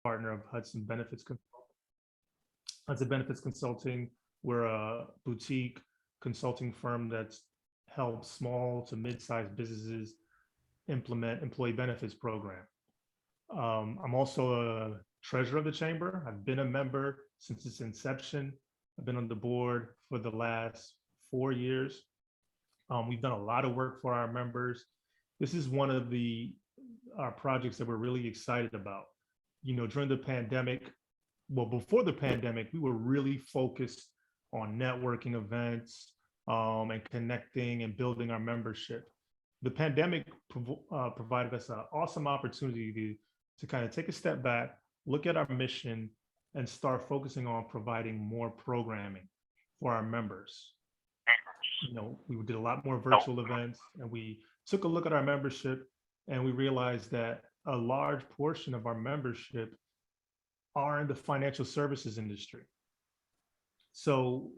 partner of Hudson Benefits Consulting. Hudson Benefits Consulting, we're a boutique consulting firm that's helped small to mid-sized businesses implement employee benefits program. I'm also a treasurer of the chamber. I've been a member since its inception. I've been on the board for the last 4 years. We've done a lot of work for our members. This is one of our projects that we're really excited about. You know, during the pandemic, well, before the pandemic, we were really focused on networking events and connecting and building our membership. The pandemic provided us an awesome opportunity to kind of take a step back, look at our mission, and start focusing on providing more programming for our members. You know, we did a lot more virtual events, and we took a look at our membership, and we realized that a large portion of our membership are in the financial services industry. So,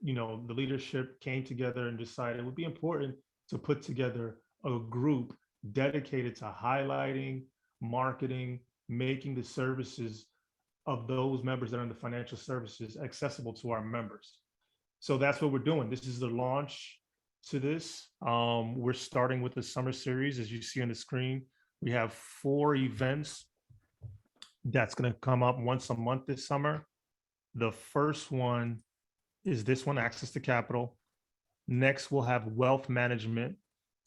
you know, the leadership came together and decided it would be important to put together a group dedicated to highlighting, marketing, making the services of those members that are in the financial services accessible to our members. So that's what we're doing. This is the launch to this. We're starting with the summer series. As you see on the screen, we have 4 events that's going to come up once a month this summer. The first one is this one, Access to Capital. Next, we'll have wealth management,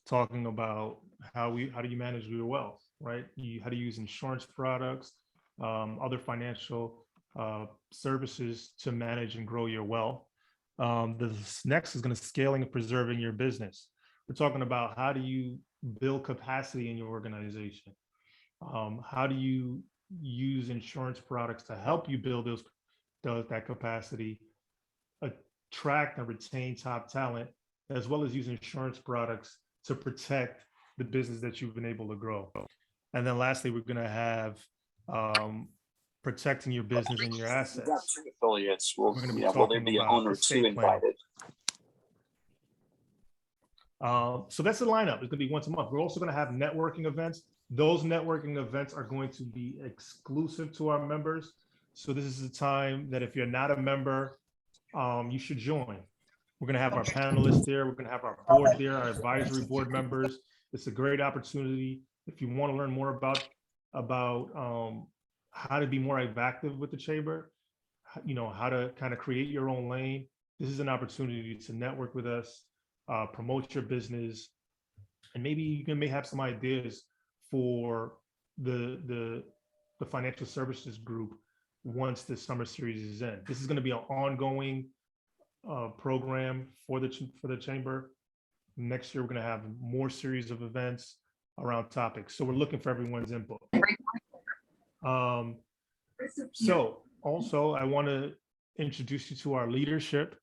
talking about how do you manage your wealth, right? How do you use insurance products, other financial services to manage and grow your wealth. This next is going to scaling and preserving your business. We're talking about how do you build capacity in your organization? How do you use insurance products to help you build that capacity, attract and retain top talent, as well as use insurance products to protect the business that you've been able to grow. And then lastly, we're going to have protecting your business and your assets. We've got 2 affiliates. Will there be an owner 2 invited? So that's the lineup. It's going to be once a month. We're also going to have networking events. Those networking events are going to be exclusive to our members. So this is the time that if you're not a member, you should join. We're going to have our panelists there. We're going to have our board there, our advisory board members. It's a great opportunity. If you want to learn more about how to be more active with the chamber, you know, how to kind of create your own lane. This is an opportunity to network with us, promote your business, and maybe you may have some ideas for the financial services group once the summer series is in. This is going to be an ongoing program for the chamber. Next year, we're going to have more series of events around topics. So we're looking for everyone's input. So also, I want to introduce you to our leadership.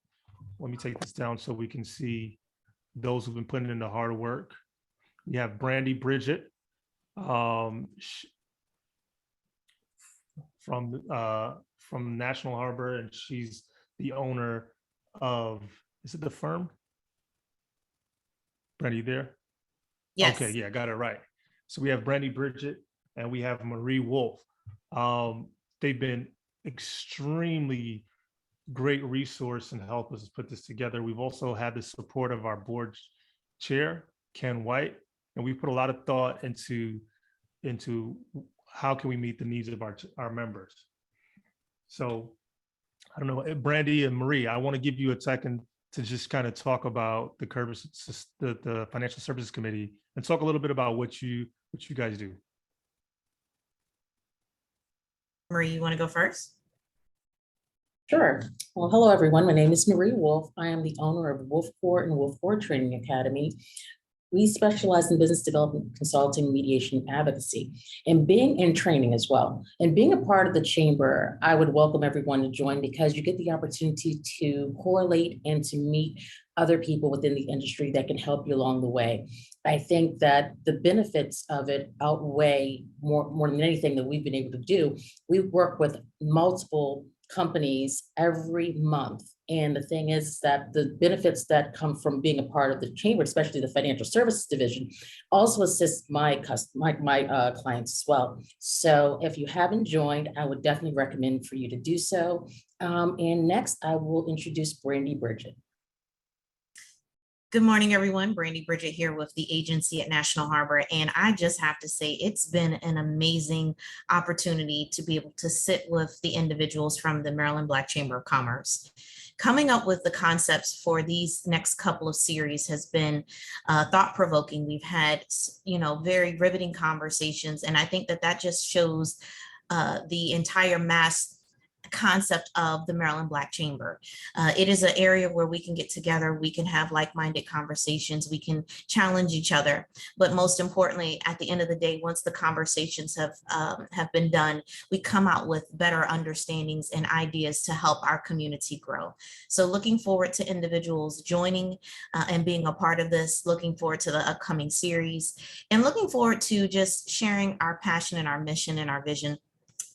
Let me take this down so we can see those who've been putting in the hard work. We have Brandy Bridget from National Harbor, and she's the owner of, is it the firm? Brandy, you there? Yes. Okay, yeah, got it right. So we have Brandy Bridget and we have Marie Wolf. They've been extremely great resource and help us put this together. We've also had the support of our board chair, Ken White, and we put a lot of thought into how can we meet the needs of our members. So I don't know, Brandy and Marie, I want to give you a second to just kind of talk about the Financial Services Committee and talk a little bit about what you guys do. Marie, you want to go first? Sure. Well, hello, everyone. My name is Marie Wolf. I am the owner of Wolf Court and Wolf Court Training Academy. We specialize in business development, consulting, mediation, and advocacy, and being in training as well. And being a part of the chamber, I would welcome everyone to join because you get the opportunity to correlate and to meet other people within the industry that can help you along the way. I think that the benefits of it outweigh more than anything that we've been able to do. We work with multiple companies every month. And the thing is that the benefits that come from being a part of the chamber, especially the financial services division, also assist my clients as well. So if you haven't joined, I would definitely recommend for you to do so. And next, I will introduce Brandy Bridget. Good morning, everyone. Brandy Bridget here with the agency at National Harbor. And I just have to say, it's been an amazing opportunity to be able to sit with the individuals from the Maryland Black Chamber of Commerce. Coming up with the concepts for these next couple of series has been thought-provoking. We've had, very riveting conversations. And I think that just shows the entire mass concept of the Maryland Black Chamber. It is an area where we can get together, we can have like-minded conversations, we can challenge each other. But most importantly, at the end of the day, once the conversations have been done, we come out with better understandings and ideas to help our community grow. So looking forward to individuals joining and being a part of this, looking forward to the upcoming series, and looking forward to just sharing our passion and our mission and our vision.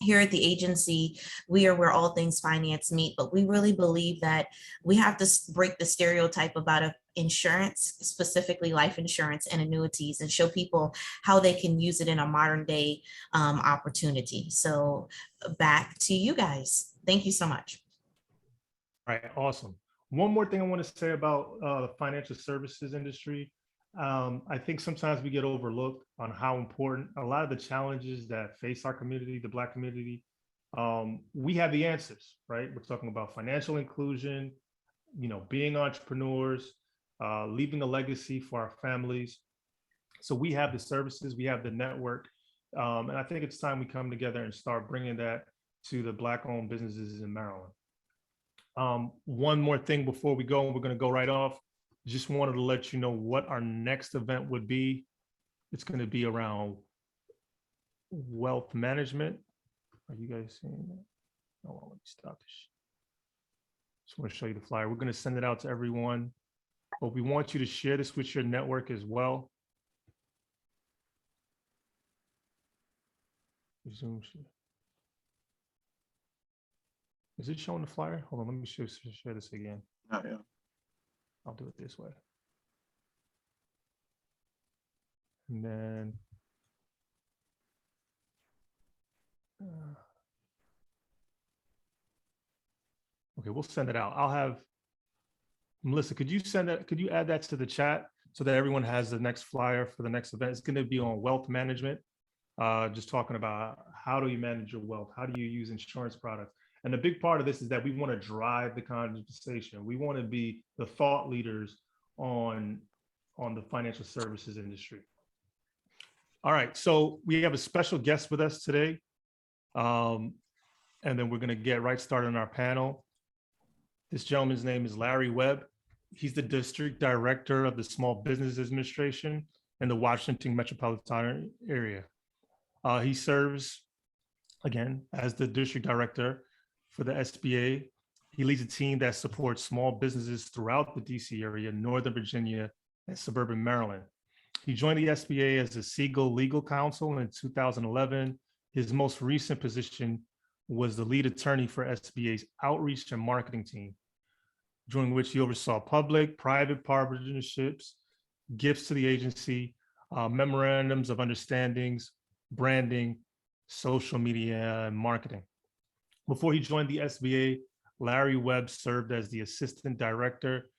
Here at the agency, we are where all things finance meet, but we really believe that we have to break the stereotype about insurance, specifically life insurance and annuities, and show people how they can use it in a modern day opportunity. So back to you guys. Thank you so much. All right, awesome. One more thing I want to say about the financial services industry. I think sometimes we get overlooked on how important a lot of the challenges that face our community, the Black community. We have the answers, right? We're talking about financial inclusion, being entrepreneurs, leaving a legacy for our families. So we have the services, we have the network, and I think it's time we come together and start bringing that to the Black-owned businesses in Maryland. One more thing before we go, and we're going to go right off. Just wanted to let you know what our next event would be. It's going to be around wealth management. Are you guys seeing that? Hold on, let me stop this. Just want to show you the flyer. We're going to send it out to everyone, but we want you to share this with your network as well. Zoom share. Is it showing the flyer? Hold on, let me share this again. Oh, yeah. I'll do it this way. And then okay, we'll send it out. I'll have Melissa, could you add that to the chat so that everyone has the next flyer for the next event? It's going to be on wealth management, just talking about how do you manage your wealth? How do you use insurance products? And a big part of this is that we want to drive the conversation. We want to be the thought leaders on the financial services industry. All right, so we have a special guest with us today. And then we're going to get right started on our panel. This gentleman's name is Larry Webb. He's the District Director of the Small Business Administration in the Washington metropolitan area. He serves, again, as the District Director for the SBA. He leads a team that supports small businesses throughout the DC area, Northern Virginia, and suburban Maryland. He joined the SBA as a Siegel legal counsel in 2011. His most recent position was the lead attorney for SBA's outreach and marketing team, during which he oversaw public-private partnerships, gifts to the agency, memorandums of understandings, branding, social media, and marketing. Before he joined the SBA, Larry Webb served as the Assistant Director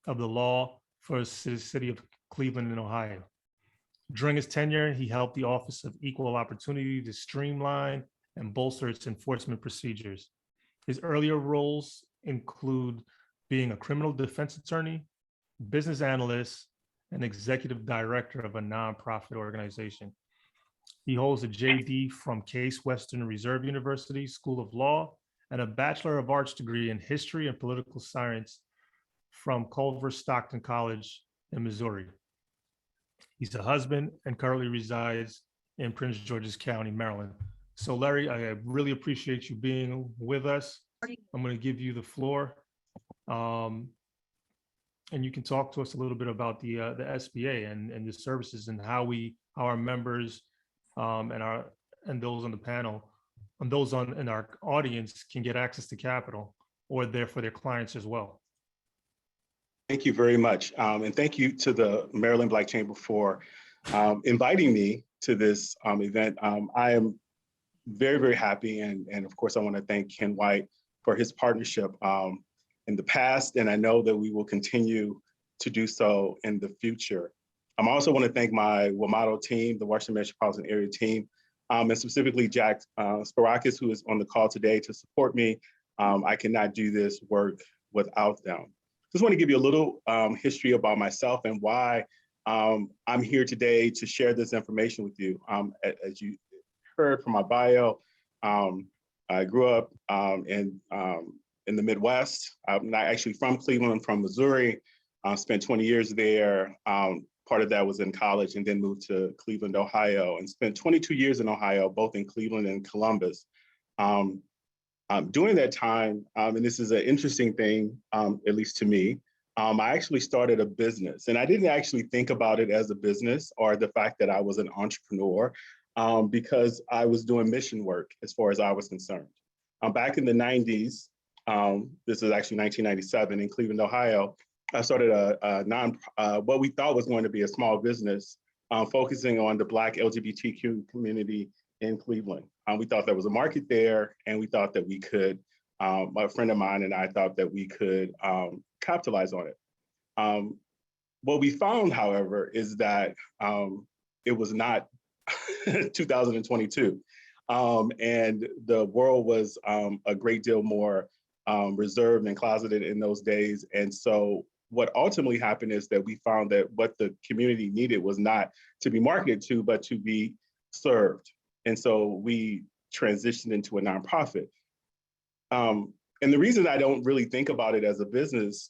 of the Law for the City of Cleveland in Ohio. During his tenure, he helped the Office of Equal Opportunity to streamline and bolster its enforcement procedures. His earlier roles include being a criminal defense attorney, business analyst, and executive director of a nonprofit organization. He holds a JD from Case Western Reserve University School of Law and a Bachelor of Arts degree in History and Political Science from Culver Stockton College in Missouri. He's a husband and currently resides in Prince George's County, Maryland. So Larry, I really appreciate you being with us. I'm going to give you the floor. And you can talk to us a little bit about the SBA and the services and how our members and those on the panel and those in our audience can get access to capital or there for their clients as well. Thank you very much. And thank you to the Maryland Black Chamber for inviting me to this event. I am very, very happy. And of course, I want to thank Ken White for his partnership in the past. And I know that we will continue to do so in the future. I also want to thank my WMATO team, the Washington Metropolitan Area team, and specifically Jack Sparakis, who is on the call today to support me. I cannot do this work without them. Just want to give you a little history about myself and why I'm here today to share this information with you. As you heard from my bio, I grew up in the Midwest. I'm not actually from Cleveland, I'm from Missouri. Spent 20 years there. Part of that was in college and then moved to Cleveland, Ohio, and spent 22 years in Ohio, both in Cleveland and Columbus. During that time, and this is an interesting thing, at least to me, I actually started a business, and I didn't actually think about it as a business or the fact that I was an entrepreneur because I was doing mission work as far as I was concerned. Back in the 90s, this is actually 1997 in Cleveland, Ohio, I started what we thought was going to be a small business focusing on the Black LGBTQ community in Cleveland. We thought there was a market there, and we thought that we could, a friend of mine and I thought that we could capitalize on it. What we found, however, is that it was not 2022. And the world was a great deal more reserved and closeted in those days. And so what ultimately happened is that we found that what the community needed was not to be marketed to, but to be served. And so we transitioned into a nonprofit. And the reason I don't really think about it as a business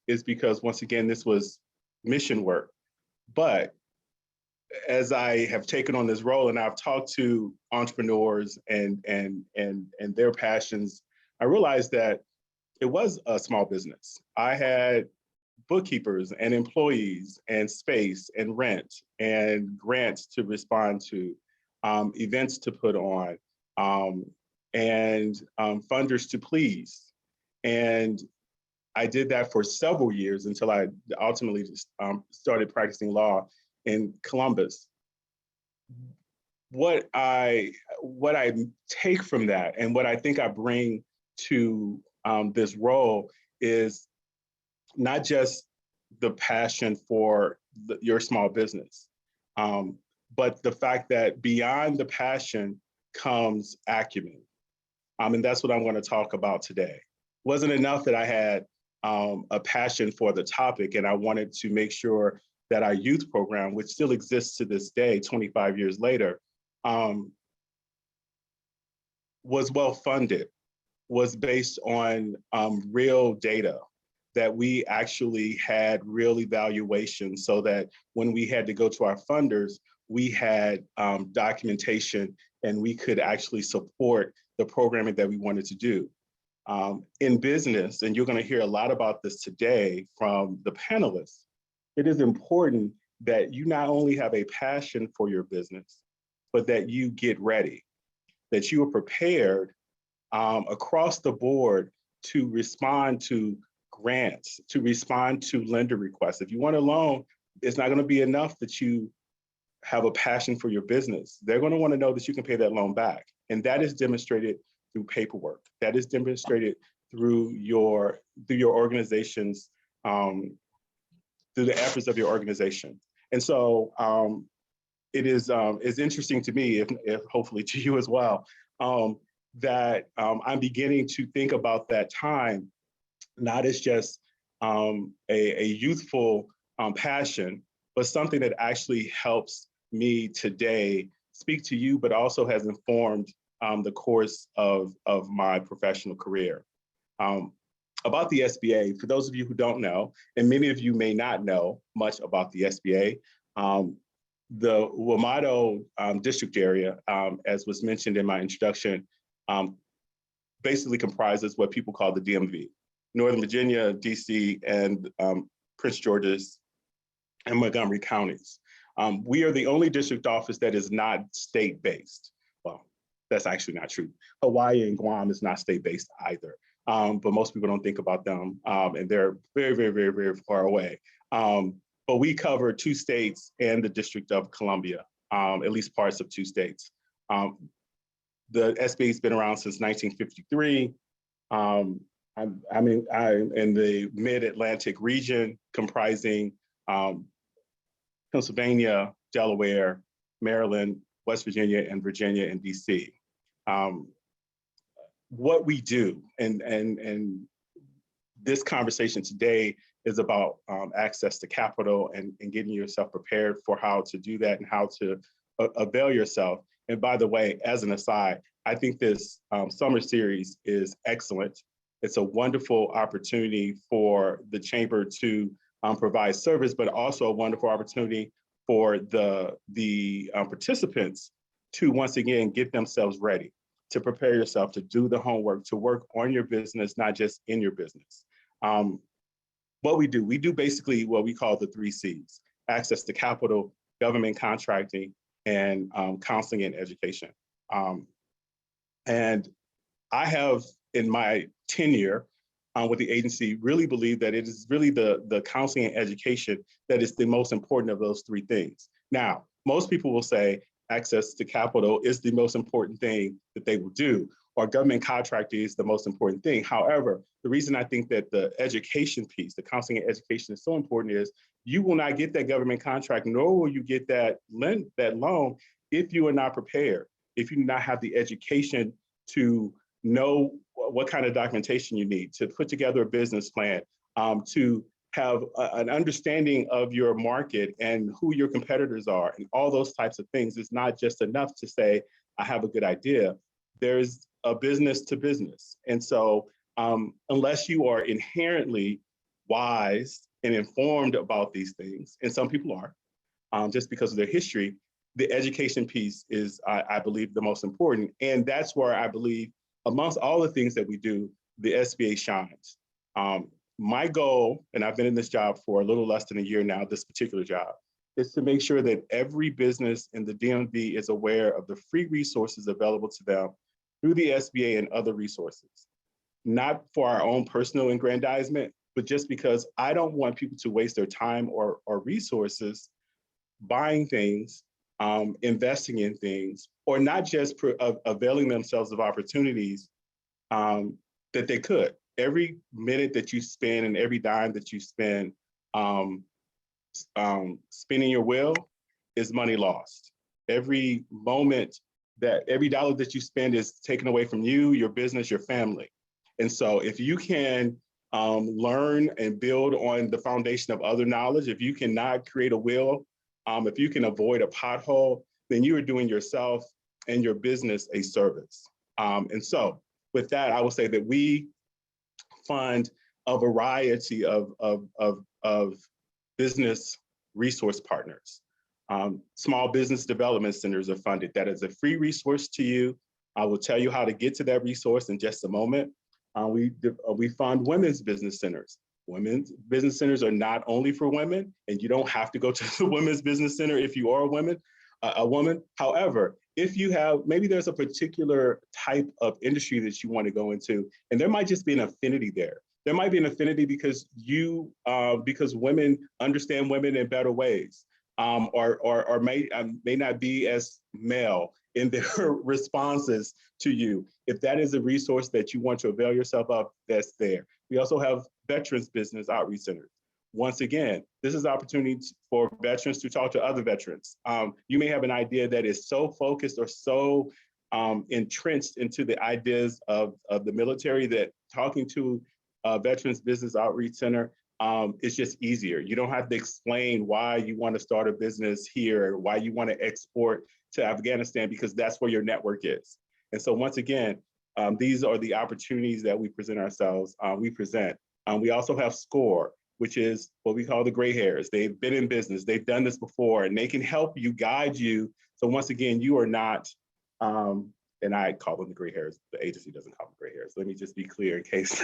is because, once again, this was mission work. But as I have taken on this role and I've talked to entrepreneurs and their passions, I realized that it was a small business. I had bookkeepers and employees and space and rent and grants to respond to, events to put on, and funders to please. And I did that for several years until I ultimately started practicing law in Columbus. What I take from that and what I think I bring to this role is not just the passion for your small business, but the fact that beyond the passion comes acumen. And that's what I'm going to talk about today. Wasn't enough that I had a passion for the topic, and I wanted to make sure that our youth program, which still exists to this day, 25 years later, was well funded, was based on real data, that we actually had real evaluation so that when we had to go to our funders, we had documentation and we could actually support the programming that we wanted to do. In business, and you're going to hear a lot about this today from the panelists, it is important that you not only have a passion for your business, but that you get ready, that you are prepared across the board to respond to grants, to respond to lender requests. If you want a loan, it's not going to be enough that you have a passion for your business. They're going to want to know that you can pay that loan back. And that is demonstrated through paperwork. That is demonstrated through your organization's, through the efforts of your organization. And so it is interesting to me, if hopefully to you as well, that I'm beginning to think about that time, not as just a youthful passion, but something that actually helps me today speak to you, but also has informed the course of my professional career. About the SBA, for those of you who don't know, and many of you may not know much about the SBA, the WMATO district area, as was mentioned in my introduction, basically comprises what people call the DMV, Northern Virginia, DC, and Prince George's and Montgomery counties. We are the only district office that is not state-based. Well, That's actually not true. Hawaii and Guam is not state-based either. But most people don't think about them, and they're very, very, very, very far away. But we cover 2 states and the District of Columbia, at least parts of 2 states. The SBA has been around since 1953. I'm in the Mid-Atlantic region, comprising Pennsylvania, Delaware, Maryland, West Virginia, and Virginia, and DC. What we do, and this conversation today is about access to capital and getting yourself prepared for how to do that and how to avail yourself. And by the way, as an aside, I think this summer series is excellent. It's a wonderful opportunity for the chamber to provide service, but also a wonderful opportunity for the participants to once again get themselves ready, to prepare yourself, to do the homework, to work on your business, not just in your business. What we do basically what we call the 3 C's: access to capital, government contracting, and counseling and education. And I have, in my tenure with the agency, really believe that it is really the counseling and education that is the most important of those 3 things. Now, most people will say access to capital is the most important thing that they will do, or government contracting is the most important thing. However, the reason I think that the education piece, the counseling and education is so important is you will not get that government contract, nor will you get that loan if you are not prepared, if you do not have the education to know what kind of documentation you need, to put together a business plan, to have an understanding of your market and who your competitors are, and all those types of things. It's not just enough to say, I have a good idea. There's a business to business. And so unless you are inherently wise and informed about these things, and some people are, just because of their history, the education piece is, I believe, the most important. And that's where I believe, amongst all the things that we do, the SBA shines. My goal, and I've been in this job for a little less than a year now, this particular job, is to make sure that every business in the DMV is aware of the free resources available to them through the SBA and other resources. Not for our own personal aggrandizement, but just because I don't want people to waste their time or resources buying things, investing in things, or not just availing themselves of opportunities that they could. Every minute that you spend and every dime that you spend spinning your wheel is money lost. Every moment every dollar that you spend is taken away from you, your business, your family. And so if you can learn and build on the foundation of other knowledge, if you cannot create a wheel, if you can avoid a pothole, then you are doing yourself and your business a service. And so with that, I will say that we fund a variety of business resource partners. Small business development centers are funded. That is a free resource to you. I will tell you how to get to that resource in just a moment. We fund women's business centers. Women's business centers are not only for women, and you don't have to go to the women's business center if you are a woman. However, if you have, maybe there's a particular type of industry that you want to go into, and there might just be an affinity there. There might be an affinity because because women understand women in better ways, or may not be as male in their responses to you. If that is a resource that you want to avail yourself of, that's there. We also have veterans business outreach centers. Once again, this is an opportunity for veterans to talk to other veterans. You may have an idea that is so focused or so entrenched into the ideas of the military that talking to a veterans business outreach center is just easier. You don't have to explain why you want to start a business here, why you want to export to Afghanistan, because that's where your network is. And so once again, these are the opportunities that we present ourselves. We also have SCORE, which is what we call the gray hairs. They've been in business, they've done this before, and they can help you, guide you. So once again, you are not, and I call them the gray hairs, the agency doesn't call them gray hairs. Let me just be clear in case,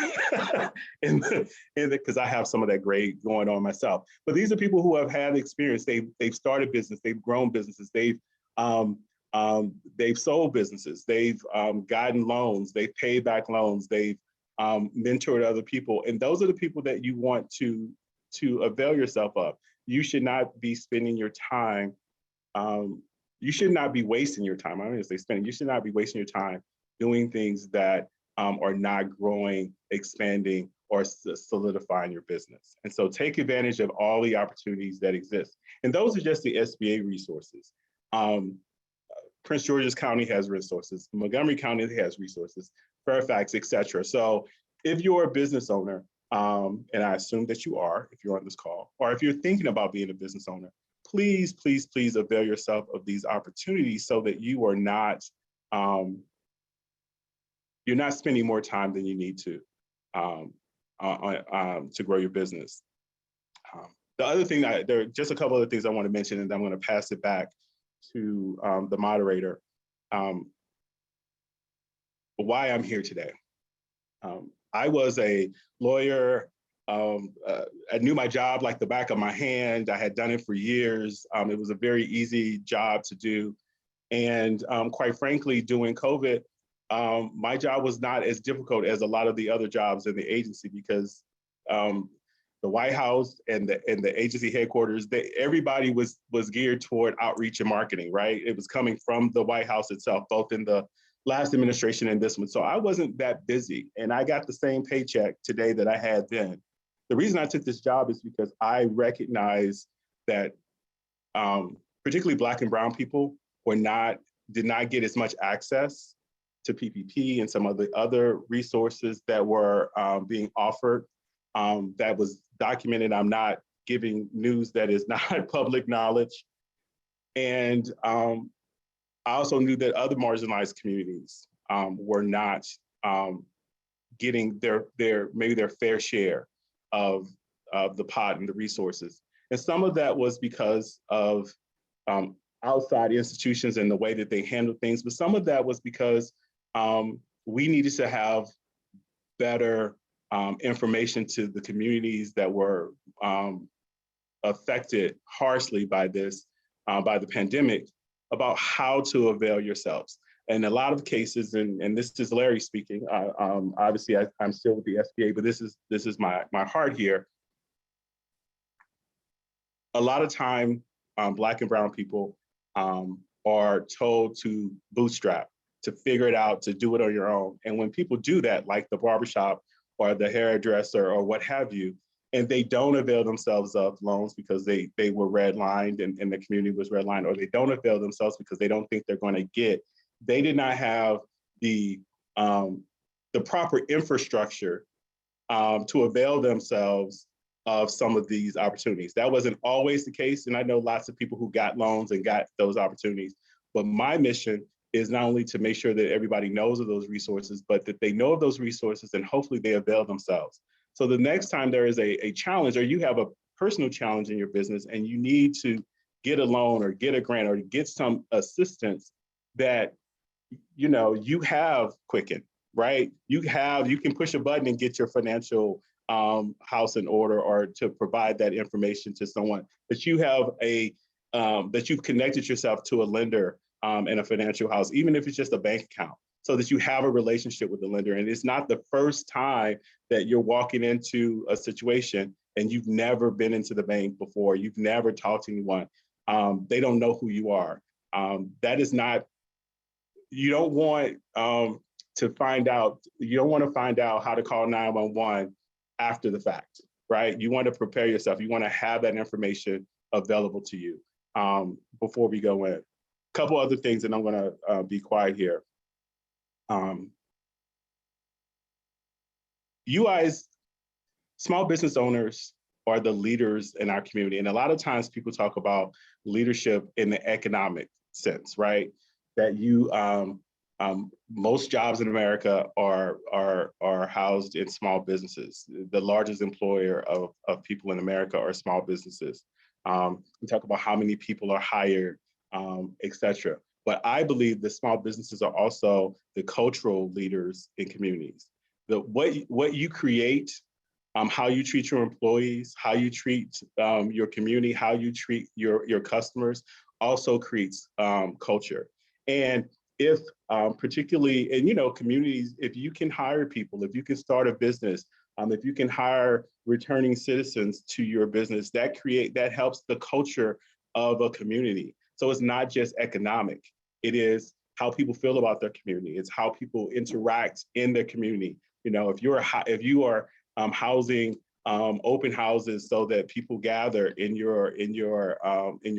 because I have some of that gray going on myself. But these are people who have had experience. They've started business, they've grown businesses, they've They've sold businesses, they've gotten loans, they've paid back loans, they've mentored other people. And those are the people that you want to avail yourself of. You should not be spending your time, you should not be wasting your time. I don't even say spending, you should not be wasting your time doing things that are not growing, expanding, or solidifying your business. And so take advantage of all the opportunities that exist. And those are just the SBA resources. Prince George's County has resources, Montgomery County has resources, Fairfax, et cetera. So if you're a business owner, and I assume that you are, if you're on this call, or if you're thinking about being a business owner, please, please, please avail yourself of these opportunities so that you are not, you're not spending more time than you need to grow your business. The other thing, there are just a couple other things I want to mention, and I'm going to pass it back to the moderator. Why I'm here today. I was a lawyer. I knew my job like the back of my hand. I had done it for years. It was a very easy job to do. And quite frankly, during COVID, my job was not as difficult as a lot of the other jobs in the agency, because the White House and the agency headquarters, everybody was geared toward outreach and marketing, right? It was coming from the White House itself, both in the last administration and this one. So I wasn't that busy, and I got the same paycheck today that I had then. The reason I took this job is because I recognize that particularly Black and Brown people did not get as much access to PPP and some of the other resources that were being offered. That was documented. I'm not giving news that is not public knowledge. And I also knew that other marginalized communities were not getting maybe their fair share of the pot and the resources. And some of that was because of outside institutions and the way that they handled things, but some of that was because we needed to have better information to the communities that were affected harshly by this, by the pandemic, about how to avail yourselves. In a lot of cases, and this is Larry speaking, obviously I'm still with the SBA, but this is my heart here. A lot of time, Black and Brown people are told to bootstrap, to figure it out, to do it on your own. And when people do that, like the barbershop or the hairdresser or what have you, and they don't avail themselves of loans because they were redlined and the community was redlined, or they don't avail themselves because they don't think they're going to get, they did not have the proper infrastructure to avail themselves of some of these opportunities. That wasn't always the case, and I know lots of people who got loans and got those opportunities, but my mission is not only to make sure that everybody knows of those resources, but that they know of those resources and hopefully they avail themselves. So the next time there is a challenge, or you have a personal challenge in your business and you need to get a loan or get a grant or get some assistance, that you have Quicken, right? You can push a button and get your financial house in order, or to provide that information to someone. That you have that you've connected yourself to a lender in a financial house, even if it's just a bank account, so that you have a relationship with the lender. And it's not the first time that you're walking into a situation and you've never been into the bank before, you've never talked to anyone. They don't know who you are. That is not, you don't want to find out how to call 911 after the fact, right? You want to prepare yourself. You want to have that information available to you before we go in. A couple other things, and I'm going to be quiet here. You guys, small business owners, are the leaders in our community. And a lot of times people talk about leadership in the economic sense, right? That most jobs in America are housed in small businesses. The largest employer of people in America are small businesses. We talk about how many people are hired, et cetera. But I believe that small businesses are also the cultural leaders in communities. What you create, how you treat your employees, how you treat your community, how you treat your customers also creates culture. And if particularly in, communities, if you can hire people, if you can start a business, if you can hire returning citizens to your business, that helps the culture of a community. So it's not just economic, it is how people feel about their community. It's how people interact in their community. If you are housing open houses so that people gather in your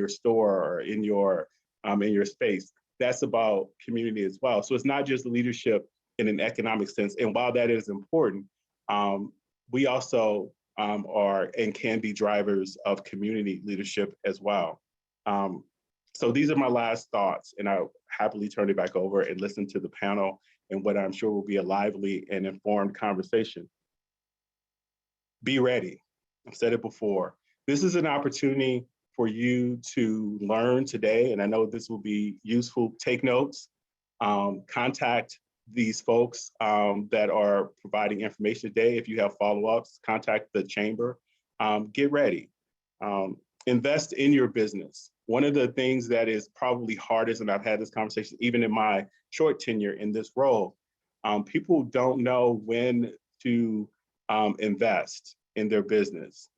store or in your space, that's about community as well. So it's not just leadership in an economic sense. And while that is important, we also are and can be drivers of community leadership as well. So these are my last thoughts, and I'll happily turn it back over and listen to the panel and what I'm sure will be a lively and informed conversation. Be ready. I've said it before. This is an opportunity for you to learn today, and I know this will be useful. Take notes, contact these folks that are providing information today. If you have follow-ups, contact the chamber. Get ready. Invest in your business. One of the things that is probably hardest, and I've had this conversation even in my short tenure in this role, people don't know when to invest in their business.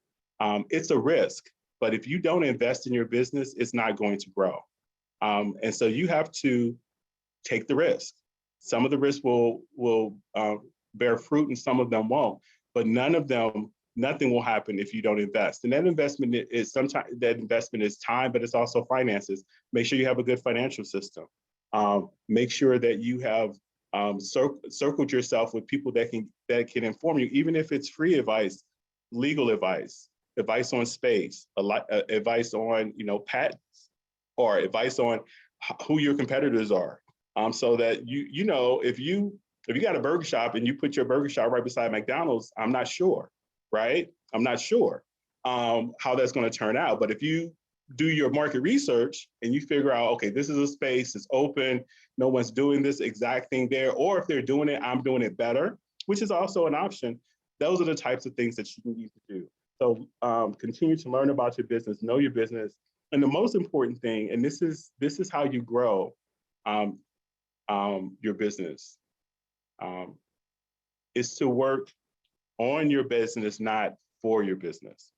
It's a risk, but if you don't invest in your business, it's not going to grow. And so you have to take the risk. Some of the risks will bear fruit and some of them won't, but nothing will happen if you don't invest. And that investment is time, but it's also finances. Make sure you have a good financial system. Make sure that you have circled yourself with people that can inform you, even if it's free advice, legal advice, advice on space, advice on patents, or advice on who your competitors are, so that if you got a burger shop and you put your burger shop right beside McDonald's, I'm not sure, right? I'm not sure how that's going to turn out. But if you do your market research and you figure out, okay, this is a space, it's open, no one's doing this exact thing there, or if they're doing it, I'm doing it better, which is also an option. Those are the types of things that you need to do. So continue to learn about your business, know your business. And the most important thing, and this is how you grow your business, is to work on your business, not for your business.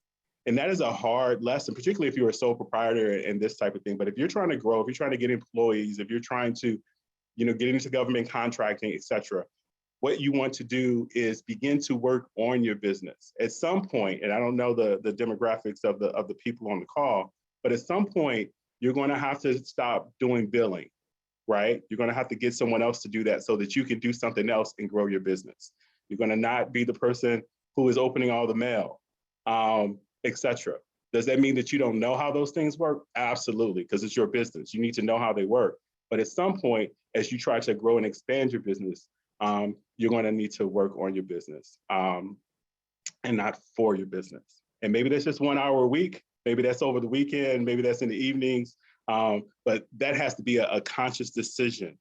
And that is a hard lesson, particularly if you're a sole proprietor and this type of thing. But if you're trying to grow, if you're trying to get employees, if you're trying to, get into government contracting, et cetera, what you want to do is begin to work on your business. At some point, and I don't know the demographics of the people on the call, but at some point, you're going to have to stop doing billing, right? You're going to have to get someone else to do that so that you can do something else and grow your business. You're going to not be the person who is opening all the mail, et cetera. Does that mean that you don't know how those things work? Absolutely, because it's your business. You need to know how they work. But at some point, as you try to grow and expand your business, you're going to need to work on your business and not for your business. And maybe that's just 1 hour a week. Maybe that's over the weekend. Maybe that's in the evenings. But that has to be a conscious decision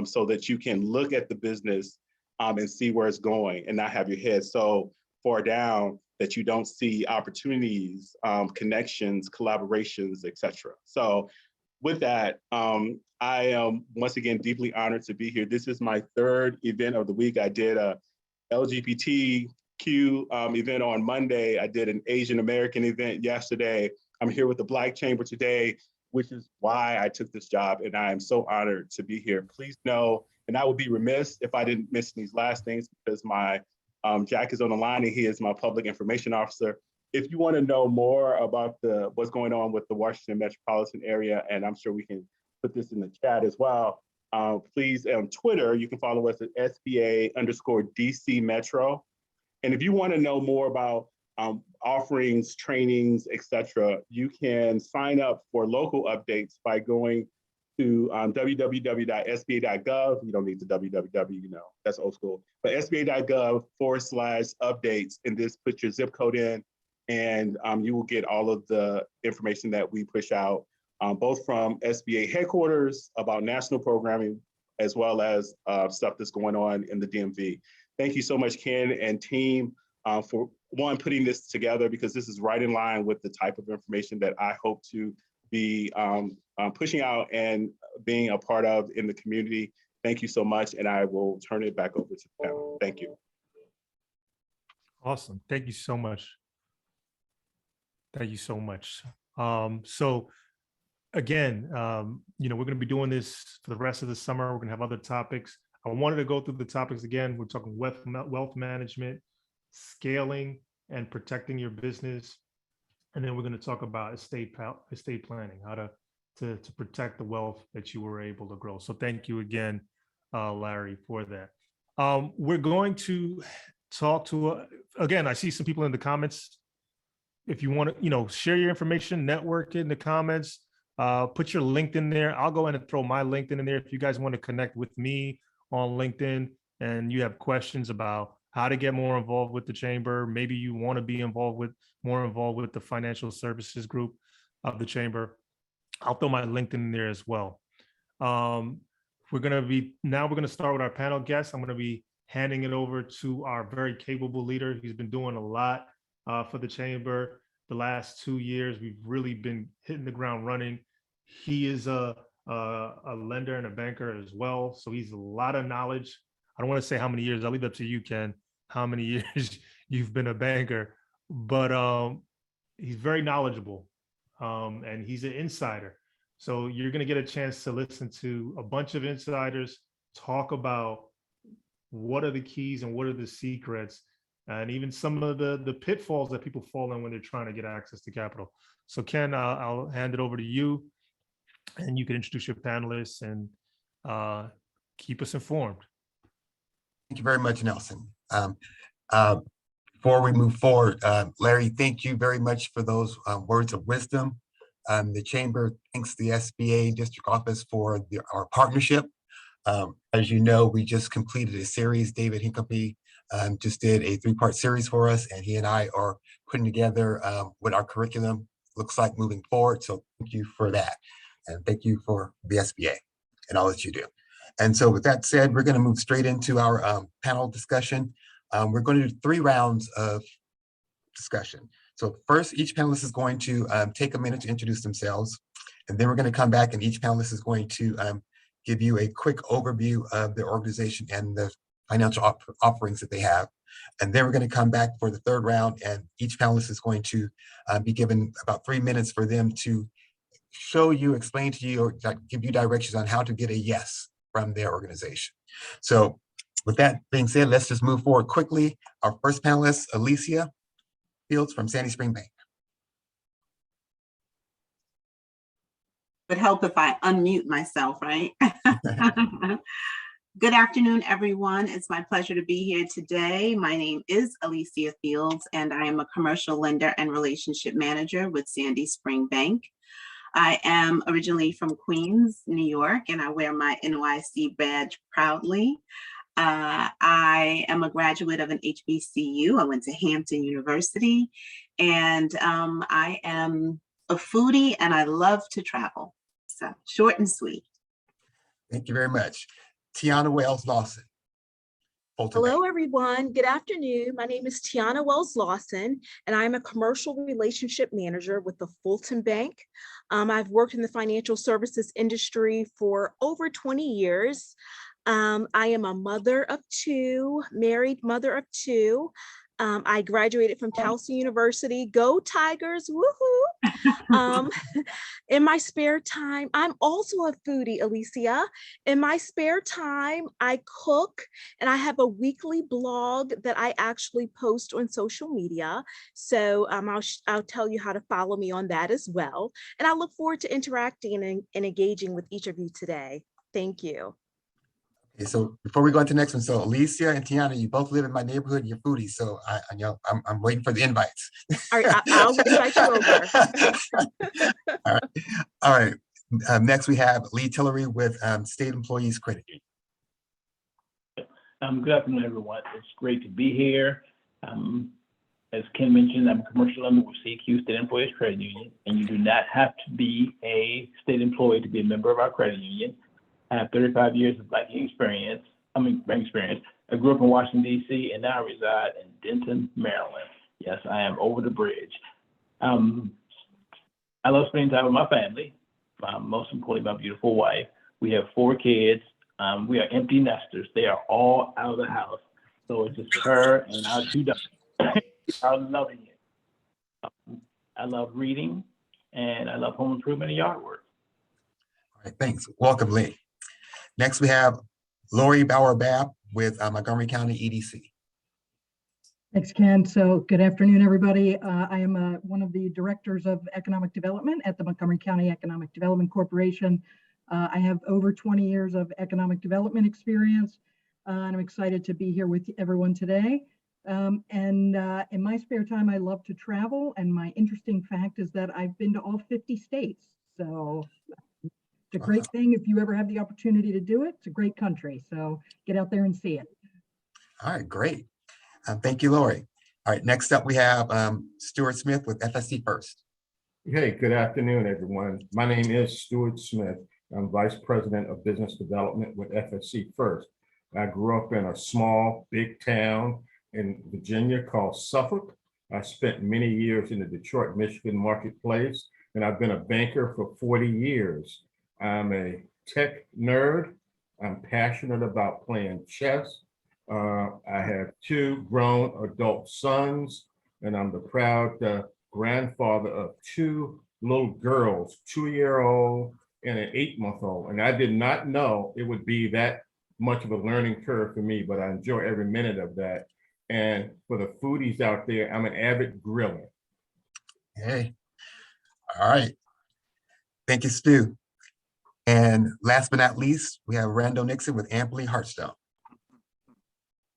so that you can look at the business and see where it's going and not have your head so far down that you don't see opportunities, connections, collaborations, et cetera. So with that, I am once again deeply honored to be here. This is my third event of the week. I did a LGBTQ event on Monday. I did an Asian American event yesterday. I'm here with the Black Chamber today, which is why I took this job, and I am so honored to be here. Please know, and I would be remiss if I didn't mention these last things because my Jack is on the line and he is my public information officer. If you want to know more about what's going on with the Washington metropolitan area, and I'm sure we can put this in the chat as well, please on Twitter, you can follow us at SBA_DC Metro. And if you want to know more about offerings, trainings, et cetera, you can sign up for local updates by going to www.sba.gov. You don't need the www, that's old school, but sba.gov/updates, and just put your zip code in, and you will get all of the information that we push out, both from SBA headquarters about national programming, as well as stuff that's going on in the DMV. Thank you so much, Ken and team, for putting this together, because this is right in line with the type of information that I hope to be pushing out and being a part of in the community. Thank you so much, and I will turn it back over to the panel. Thank you. Awesome. Thank you so much. Thank you so much. So again, we're going to be doing this for the rest of the summer. We're going to have other topics. I wanted to go through the topics again. We're talking wealth management, scaling, and protecting your business. And then we're going to talk about estate planning, how to protect the wealth that you were able to grow. So thank you again, Larry, for that. We're going to talk to, again, I see some people in the comments. If you want to, share your information, network it in the comments, put your LinkedIn there. I'll go in and throw my LinkedIn in there. If you guys want to connect with me on LinkedIn and you have questions about how to get more involved with the chamber, maybe you want to be more involved with the financial services group of the chamber, I'll throw my LinkedIn in there as well. We're going to start with our panel guests. I'm going to be handing it over to our very capable leader. He's been doing a lot for the chamber the last 2 years. We've really been hitting the ground running. He is a lender and a banker as well, so he's a lot of knowledge. I don't want to say how many years. I'll leave it up to you, Ken, how many years you've been a banker, but he's very knowledgeable, and he's an insider. So you're going to get a chance to listen to a bunch of insiders talk about what are the keys and what are the secrets, and even some of the pitfalls that people fall in when they're trying to get access to capital. So Ken, I'll hand it over to you, and you can introduce your panelists and keep us informed. Thank you very much, Nelson. Before we move forward, Larry, thank you very much for those words of wisdom. The Chamber thanks the SBA District Office for our partnership. As you know, we just completed a series. David Hinckley just did a 3-part series for us, and he and I are putting together what our curriculum looks like moving forward. So thank you for that. And thank you for the SBA and all that you do. And so with that said, we're going to move straight into our panel discussion. We're going to do 3 rounds of discussion. So first, each panelist is going to take a minute to introduce themselves. And then we're going to come back and each panelist is going to give you a quick overview of their organization and the financial offerings that they have. And then we're going to come back for the 3rd round, and each panelist is going to be given about 3 minutes for them to show you, explain to you, or give you directions on how to get a yes from their organization. So with that being said, let's just move forward quickly. Our first panelist, Alicia Fields from Sandy Spring Bank. Would help if I unmute myself, right? Good afternoon, everyone. It's my pleasure to be here today. My name is Alicia Fields, and I am a commercial lender and relationship manager with Sandy Spring Bank. I am originally from Queens, New York, and I wear my NYC badge proudly. I am a graduate of an HBCU. I went to Hampton University, and I am a foodie and I love to travel. So short and sweet. Thank you very much. Tiana Wells Lawson. Hello, everyone. Good afternoon. My name is Tiana Wells Lawson, and I'm a commercial relationship manager with the Fulton Bank. I've worked in the financial services industry for over 20 years. I am a mother of 2, married mother of 2. I graduated from Towson University. Go Tigers, woohoo! In my spare time, I'm also a foodie, Alicia. In my spare time, I cook, and I have a weekly blog that I actually post on social media. So I'll tell you how to follow me on that as well. And I look forward to interacting and engaging with each of you today. Thank you. Okay, so before we go into the next one, so Alicia and Tiana, you both live in my neighborhood, you're foodies, so I'm waiting for the invites. All right, I'll invite you over. All right. Next we have Lee Tillery with State Employees Credit Union. Good afternoon, everyone. It's great to be here. As Ken mentioned, I'm a commercial lender with CQ State Employees Credit Union, and you do not have to be a state employee to be a member of our credit union. I have 35 years of banking experience. I grew up in Washington, D.C., and now reside in Denton, Maryland. Yes, I am over the bridge. I love spending time with my family, most importantly, my beautiful wife. We have 4 kids. We are empty nesters. They are all out of the house. So it's just her and our 2 dogs. I'm loving it. I love reading, and I love home improvement and yard work. All right, thanks. Welcome, Lee. Next, we have Lori Bauer-Babb with Montgomery County EDC. Thanks, Ken. So good afternoon, everybody. I am one of the directors of economic development at the Montgomery County Economic Development Corporation. I have over 20 years of economic development experience, and I'm excited to be here with everyone today. In my spare time, I love to travel, and my interesting fact is that I've been to all 50 states. So it's a great thing if you ever have the opportunity to do it. It's a great country, so get out there and see it. All right, great. Thank you, Lori. All right, next up we have Stuart Smith with FSC First. Hey, good afternoon, everyone. My name is Stuart Smith. I'm Vice President of Business Development with FSC First. I grew up in a small, big town in Virginia called Suffolk. I spent many years in the Detroit, Michigan marketplace, and I've been a banker for 40 years. I'm a tech nerd. I'm passionate about playing chess. I have 2 grown adult sons, and I'm the proud grandfather of 2 little girls, 2-year-old and an 8-month-old. And I did not know it would be that much of a learning curve for me, but I enjoy every minute of that. And for the foodies out there, I'm an avid griller. Hey, all right. Thank you, Stu. And last but not least, we have Randall Nixon with Ampley Hearthstone.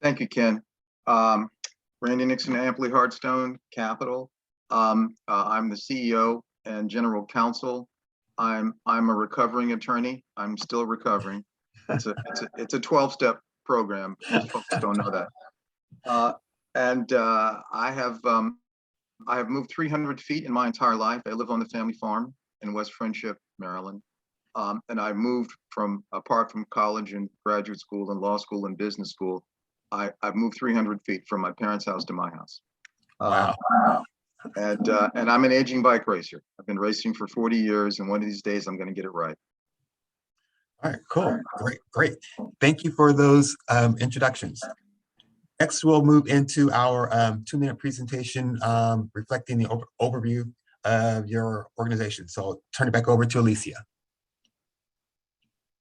Thank you, Ken. Randy Nixon, Ampley Hearthstone Capital. I'm the CEO and General Counsel. I'm a recovering attorney. I'm still recovering. It's a 12-step program. Most folks don't know that. I have moved 300 feet in my entire life. I live on the family farm in West Friendship, Maryland. And I moved apart from college and graduate school and law school and business school, I've moved 300 feet from my parents' house to my house. Wow. And I'm an aging bike racer. I've been racing for 40 years, and one of these days I'm going to get it right. All right, cool. Great. Thank you for those introductions. Next, we'll move into our 2-minute presentation reflecting the overview of your organization. So I'll turn it back over to Alicia.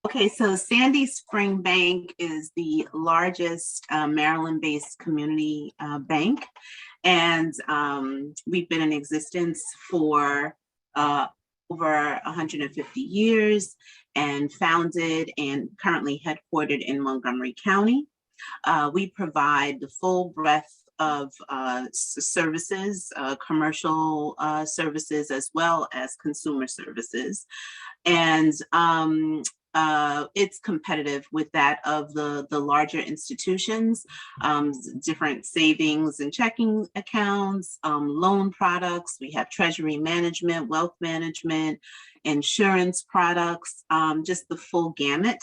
Okay, so Sandy Spring Bank is the largest Maryland-based community bank, and we've been in existence for over 150 years and founded and currently headquartered in Montgomery County. We provide the full breadth of services, commercial services, as well as consumer services. And it's competitive with that of the larger institutions, different savings and checking accounts, loan products. We have treasury management, wealth management, insurance products, just the full gamut.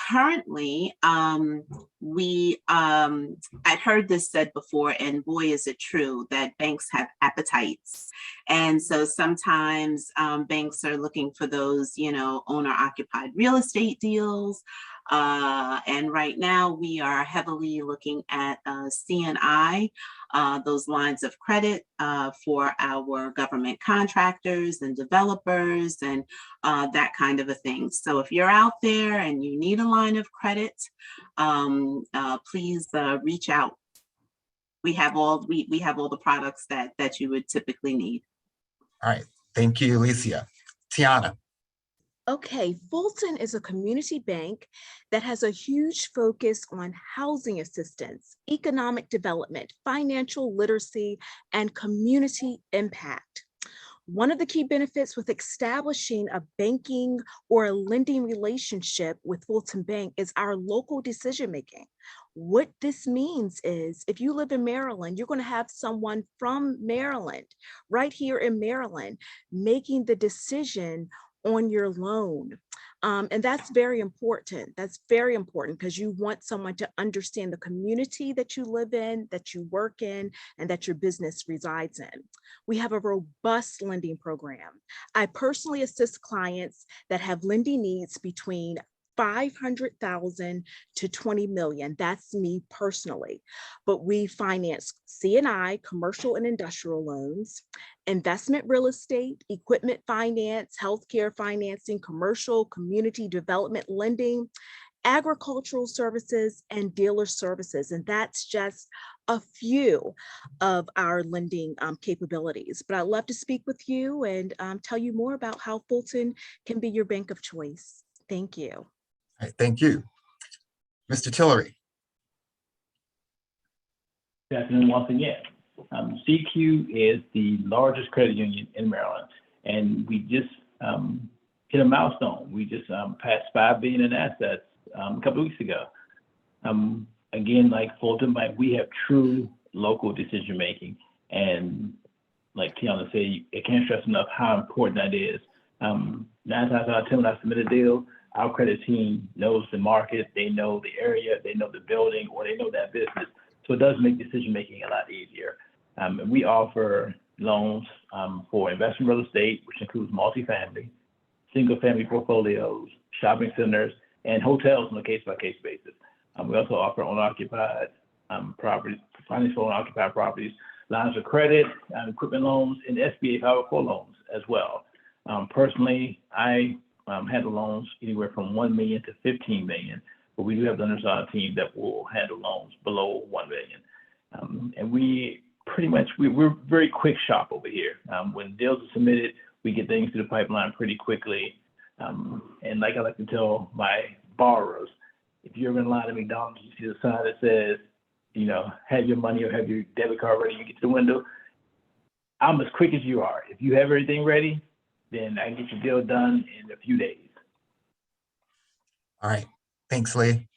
Currently, I'd heard this said before, and boy, is it true, that banks have appetites. And so sometimes banks are looking for those, owner-occupied real estate deals. And right now we are heavily looking at C&I, those lines of credit for our government contractors and developers and that kind of a thing. So if you're out there and you need a line of credit, please reach out. We have all the products that you would typically need. All right, thank you, Alicia. Tiana. Okay, Fulton is a community bank that has a huge focus on housing assistance, economic development, financial literacy, and community impact. One of the key benefits with establishing a banking or a lending relationship with Fulton Bank is our local decision-making. What this means is if you live in Maryland, you're going to have someone from Maryland, right here in Maryland, making the decision on your loan. And that's very important. That's very important because you want someone to understand the community that you live in, that you work in, and that your business resides in. We have a robust lending program. I personally assist clients that have lending needs between 500,000 to 20 million. That's me personally. But we finance C&I, commercial and industrial loans, investment real estate, equipment finance, healthcare financing, commercial, community development lending, agricultural services, and dealer services. And that's just a few of our lending capabilities. But I'd love to speak with you and tell you more about how Fulton can be your bank of choice. Thank you. All right, thank you. Mr. Tillery. Good afternoon once again. CQ is the largest credit union in Maryland, and we just hit a milestone. We just passed $5 billion in assets a couple of weeks ago. Again, like Fulton Bank, we have true local decision making, and like Tiana said, I can't stress enough how important that is. 9 times out of 10 when I submit a deal, our credit team knows the market, they know the area, they know the building, or they know that business. So it does make decision making a lot easier. We offer loans for investment real estate, which includes multifamily, single family portfolios, shopping centers, and hotels on a case-by-case basis. We also offer owner-occupied properties, finance for owner-occupied properties, lines of credit, equipment loans, and SBA 504 loans as well. Personally, I handle loans anywhere from 1 million to 15 million, but we do have lenders on our team that will handle loans below 1 million. And we pretty much, we're very quick shop over here. When deals are submitted, we get things through the pipeline pretty quickly. And like I like to tell my borrowers, if you're in line at McDonald's, you see the sign that says, you know, have your money or have your debit card ready, you get to the window. I'm as quick as you are. If you have everything ready, then I can get your deal done in a few days. All right, thanks, Lee.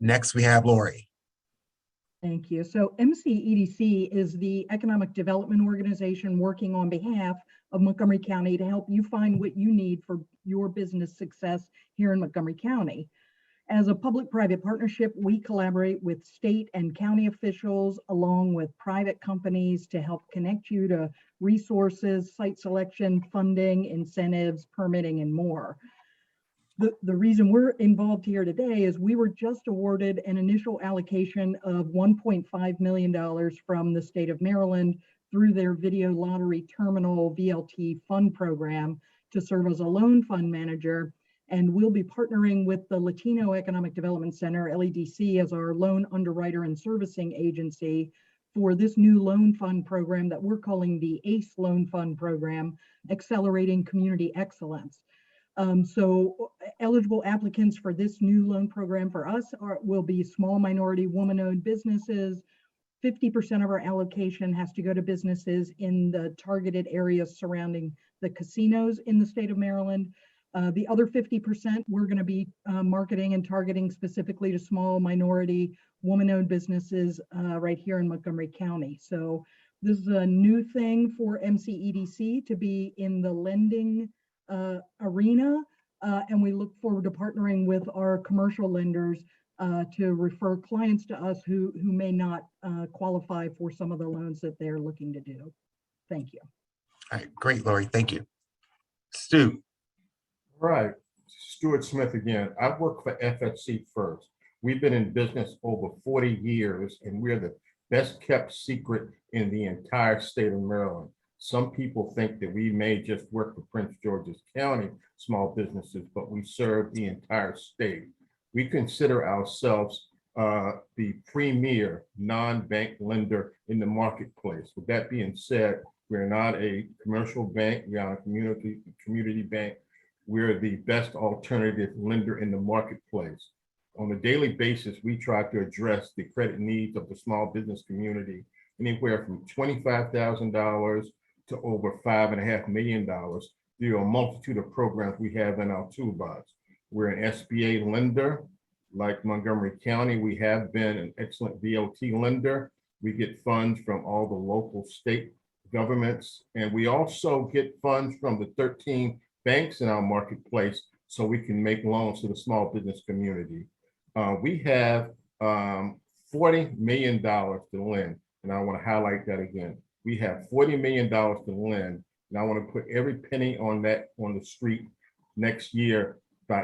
Next, we have Lori. Thank you. So MCEDC is the economic development organization working on behalf of Montgomery County to help you find what you need for your business success here in Montgomery County. As a public-private partnership, we collaborate with state and county officials along with private companies to help connect you to resources, site selection, funding, incentives, permitting, and more. The reason we're involved here today is we were just awarded an initial allocation of $1.5 million from the state of Maryland through their video lottery terminal VLT fund program to serve as a loan fund manager. And we'll be partnering with the Latino Economic Development Center, LEDC, as our loan underwriter and servicing agency for this new loan fund program that we're calling the ACE Loan Fund Program, Accelerating Community Excellence. So eligible applicants for this new loan program for us will be small minority woman-owned businesses. 50% of our allocation has to go to businesses in the targeted areas surrounding the casinos in the state of Maryland. The other 50%, we're going to be marketing and targeting specifically to small minority woman-owned businesses right here in Montgomery County. So this is a new thing for MCEDC to be in the lending arena, and we look forward to partnering with our commercial lenders to refer clients to us who may not qualify for some of the loans that they're looking to do. Thank you. All right, great, Lori, thank you. Stu. Right, Stuart Smith again. I work for FSC First. We've been in business over 40 years, and we're the best kept secret in the entire state of Maryland. Some people think that we may just work for Prince George's County small businesses, but we serve the entire state. We consider ourselves the premier non-bank lender in the marketplace. With that being said, we're not a commercial bank, we are a community bank. We're the best alternative lender in the marketplace. On a daily basis, we try to address the credit needs of the small business community, anywhere from $25,000 to over $5.5 million through a multitude of programs we have in our toolbox. We're an SBA lender. Like Montgomery County, we have been an excellent VLT lender. We get funds from all the local state governments, and we also get funds from the 13 banks in our marketplace so we can make loans to the small business community. We have $40 million to lend, and I want to highlight that again. We have $40 million to lend, and I want to put every penny on that on the street next year by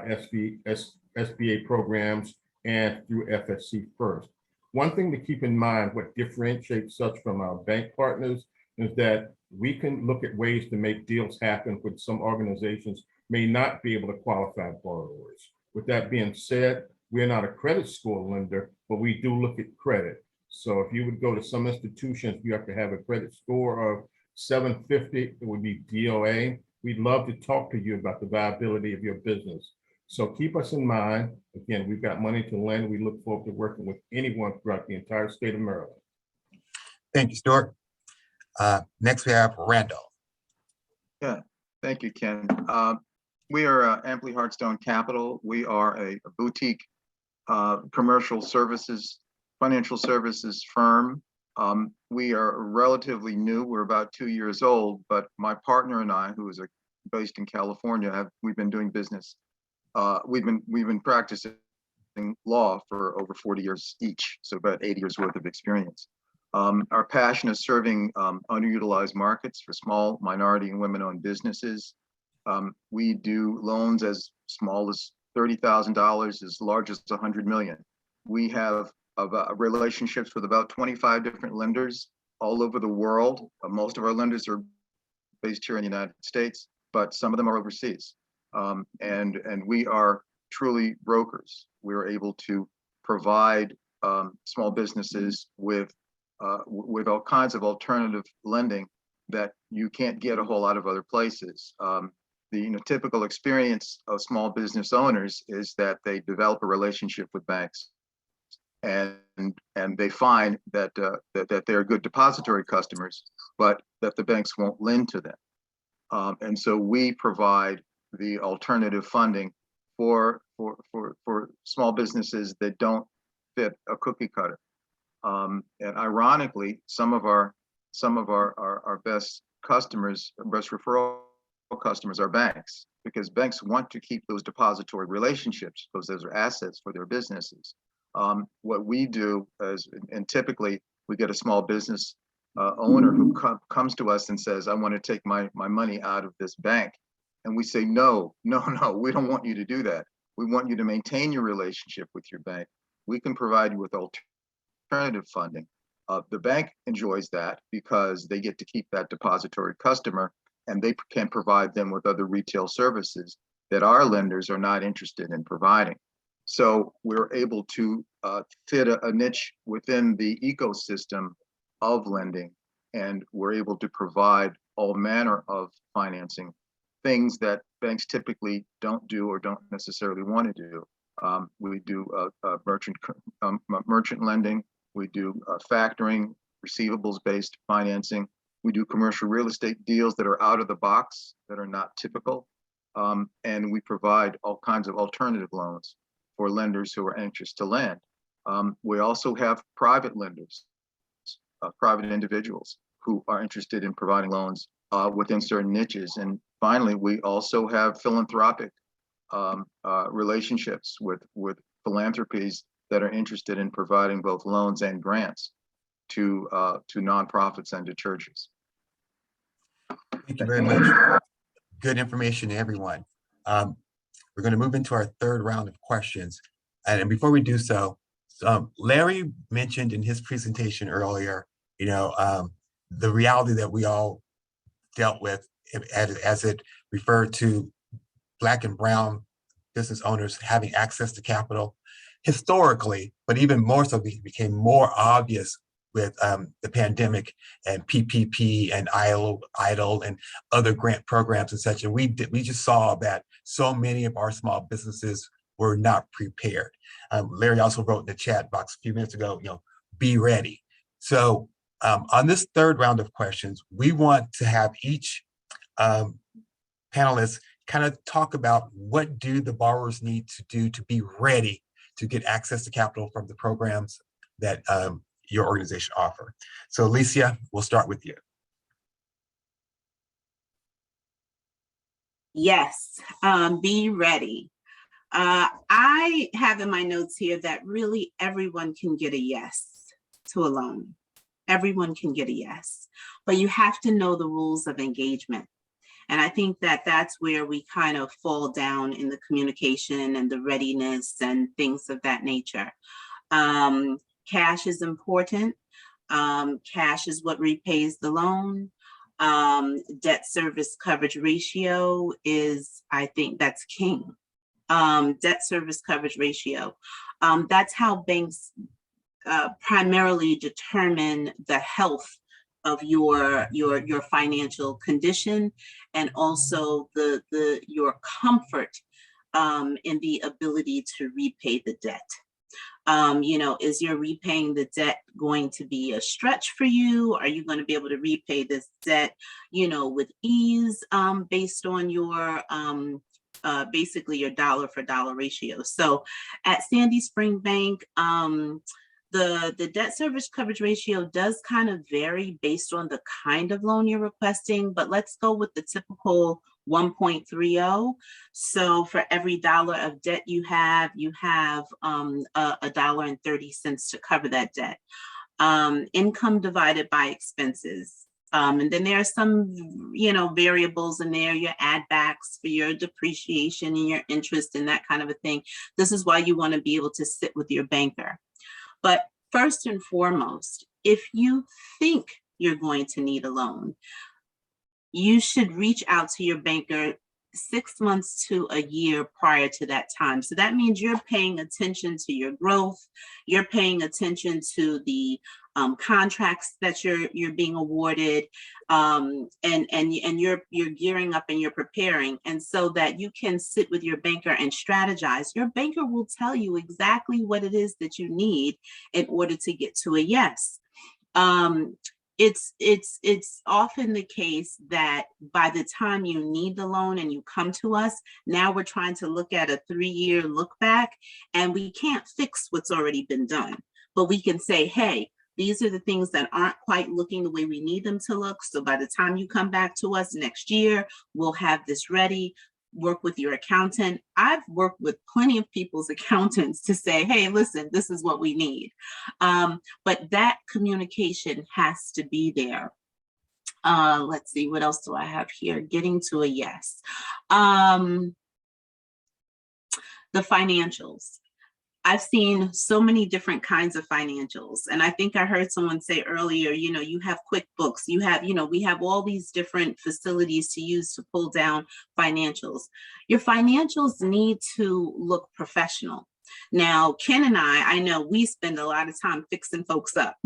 SBA programs and through FSC First. One thing to keep in mind, what differentiates us from our bank partners is that we can look at ways to make deals happen with some organizations may not be able to qualify borrowers. With that being said, we're not a credit score lender, but we do look at credit. So if you would go to some institutions, you have to have a credit score of 750, it would be DOA. We'd love to talk to you about the viability of your business. So keep us in mind. Again, we've got money to lend. We look forward to working with anyone throughout the entire state of Maryland. Thank you, Stuart. Next, we have Randall. Yeah, thank you, Ken. We are Amply Hartstone Capital. We are a boutique commercial services, financial services firm. We are relatively new. We're about 2 years old, but my partner and I, who is based in California, we've been doing business. We've been practicing law for over 40 years each, so about 80 years worth of experience. Our passion is serving underutilized markets for small, minority, and women-owned businesses. We do loans as small as $30,000, as large as $100 million. We have relationships with about 25 different lenders all over the world. Most of our lenders are based here in the United States, but some of them are overseas. And we are truly brokers. We're able to provide small businesses with all kinds of alternative lending that you can't get a whole lot of other places. The typical experience of small business owners is that they develop a relationship with banks, and they find that that they're good depository customers, but that the banks won't lend to them. And so we provide the alternative funding for small businesses that don't fit a cookie cutter. And ironically, some of our best customers, best referral customers are banks, because banks want to keep those depository relationships because those are assets for their businesses. What we do is, and typically we get a small business owner who comes to us and says, I want to take my money out of this bank. And we say, no, we don't want you to do that. We want you to maintain your relationship with your bank. We can provide you with alternative funding. The bank enjoys that because they get to keep that depository customer, and they can provide them with other retail services that our lenders are not interested in providing. So we're able to fit a niche within the ecosystem of lending, and we're able to provide all manner of financing, things that banks typically don't do or don't necessarily want to do. We do merchant lending. We do factoring, receivables-based financing. We do commercial real estate deals that are out of the box, that are not typical. And we provide all kinds of alternative loans for lenders who are anxious to lend. We also have private lenders, private individuals who are interested in providing loans within certain niches. And finally, we also have philanthropic relationships with philanthropies that are interested in providing both loans and grants to nonprofits and to churches. Thank you very much. Good information to everyone. We're going to move into our third round of questions. And before we do so, Larry mentioned in his presentation earlier, the reality that we all dealt with as it referred to Black and Brown business owners having access to capital historically, but even more so became more obvious with the pandemic and PPP and EIDL and other grant programs and such. And we just saw that so many of our small businesses were not prepared. Larry also wrote in the chat box a few minutes ago, be ready. So on this third round of questions, we want to have each panelist kind of talk about what do the borrowers need to do to be ready to get access to capital from the programs that your organization offer. So Alicia, we'll start with you. Yes, be ready. I have in my notes here that really everyone can get a yes to a loan. Everyone can get a yes, but you have to know the rules of engagement. And I think that that's where we kind of fall down in the communication and the readiness and things of that nature. Cash is important. Cash is what repays the loan. Debt service coverage ratio is, I think that's king. Debt service coverage ratio. That's how banks primarily determine the health of your financial condition, and also your comfort in the ability to repay the debt. Is your repaying the debt going to be a stretch for you? Are you going to be able to repay this debt, with ease, based on your basically your dollar for dollar ratio? So at Sandy Spring Bank, the debt service coverage ratio does kind of vary based on the kind of loan you're requesting, but let's go with the typical 1.30. So for every dollar of debt you have $1.30 to cover that debt. Income divided by expenses. And then there are some, variables in there, your add backs for your depreciation and your interest and that kind of a thing. This is why you want to be able to sit with your banker. But first and foremost, if you think you're going to need a loan, you should reach out to your banker 6 months to a year prior to that time. So that means you're paying attention to your growth, you're paying attention to the contracts that you're being awarded, and you're gearing up and you're preparing, and so that you can sit with your banker and strategize. Your banker will tell you exactly what it is that you need in order to get to a yes. It's often the case that by the time you need the loan and you come to us, now we're trying to look at a 3-year look back, and we can't fix what's already been done, but we can say, hey, these are the things that aren't quite looking the way we need them to look. So by the time you come back to us next year, we'll have this ready. Work with your accountant. I've worked with plenty of people's accountants to say, hey, listen, this is what we need. But that communication has to be there. Let's see, what else do I have here? Getting to a yes. The financials. I've seen so many different kinds of financials. And I think I heard someone say earlier, you have QuickBooks, we have all these different facilities to use to pull down financials. Your financials need to look professional. Now, Ken and I know we spend a lot of time fixing folks up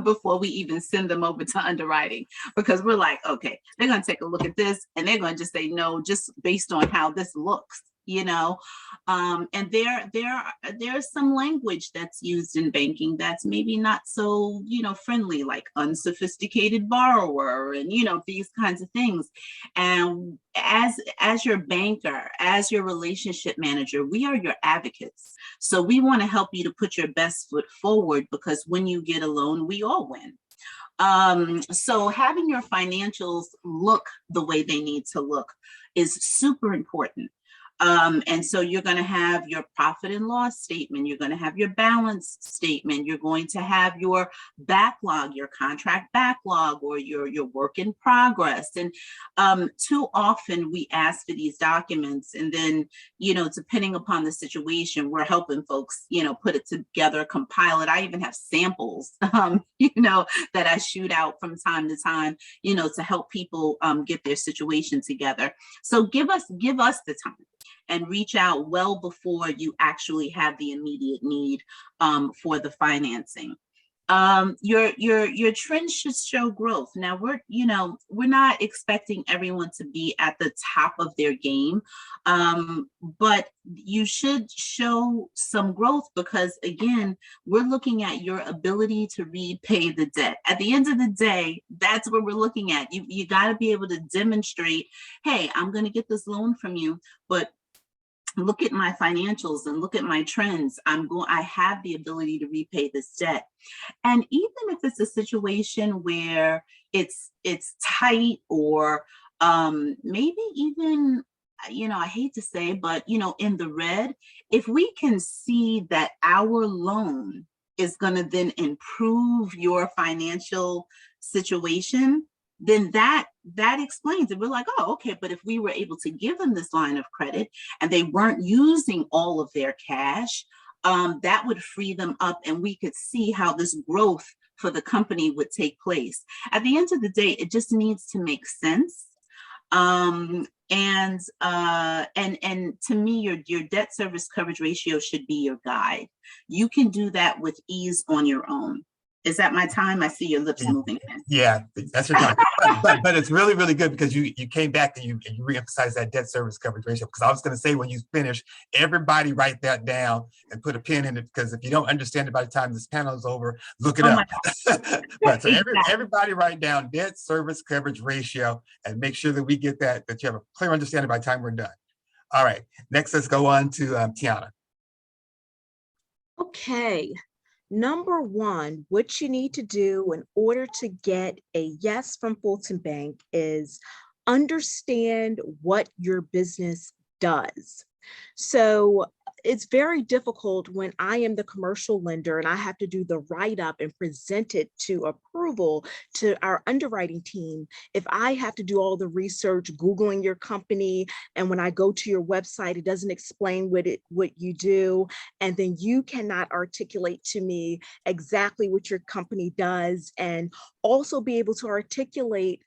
before we even send them over to underwriting, because we're like, okay, they're going to take a look at this and they're going to just say no, just based on how this looks. And there's some language that's used in banking that's maybe not so, friendly, like unsophisticated borrower and, these kinds of things. And as your banker, as your relationship manager, we are your advocates. So we want to help you to put your best foot forward, because when you get a loan, we all win. So having your financials look the way they need to look is super important. And so you're going to have your profit and loss statement. You're going to have your balance statement. You're going to have your backlog, your contract backlog, or your work in progress. And too often we ask for these documents, and then, depending upon the situation, we're helping folks, put it together, compile it. I even have samples, that I shoot out from time to time, to help people get their situation together. So give us the time. And reach out well before you actually have the immediate need for the financing. Your trends should show growth. Now we're not expecting everyone to be at the top of their game, but you should show some growth, because again, we're looking at your ability to repay the debt. At the end of the day, that's what we're looking at. You got to be able to demonstrate, hey, I'm going to get this loan from you, but look at my financials and look at my trends. I have the ability to repay this debt. And even if it's a situation where it's tight, or maybe even I hate to say, but, in the red, if we can see that our loan is going to then improve your financial situation, then that explains it. We're like, oh, okay, but if we were able to give them this line of credit and they weren't using all of their cash, that would free them up, and we could see how this growth for the company would take place. At the end of the day, it just needs to make sense. And to me, your debt service coverage ratio should be your guide. You can do that with ease on your own. Is that my time? I see your lips moving. Yeah, that's your time. But it's really, really good because you came back and you reemphasized that debt service coverage ratio. Because I was going to say, when you finish, everybody write that down and put a pin in it. Because if you don't understand it by the time this panel is over, look it up. But so everybody write down debt service coverage ratio and make sure that we get that you have a clear understanding by the time we're done. All right, next let's go on to Tiana. Okay. Number one, what you need to do in order to get a yes from Fulton Bank is understand what your business does. So it's very difficult when I am the commercial lender and I have to do the write-up and present it to approval to our underwriting team. If I have to do all the research, Googling your company, and when I go to your website, it doesn't explain what you do, and then you cannot articulate to me exactly what your company does, and also be able to articulate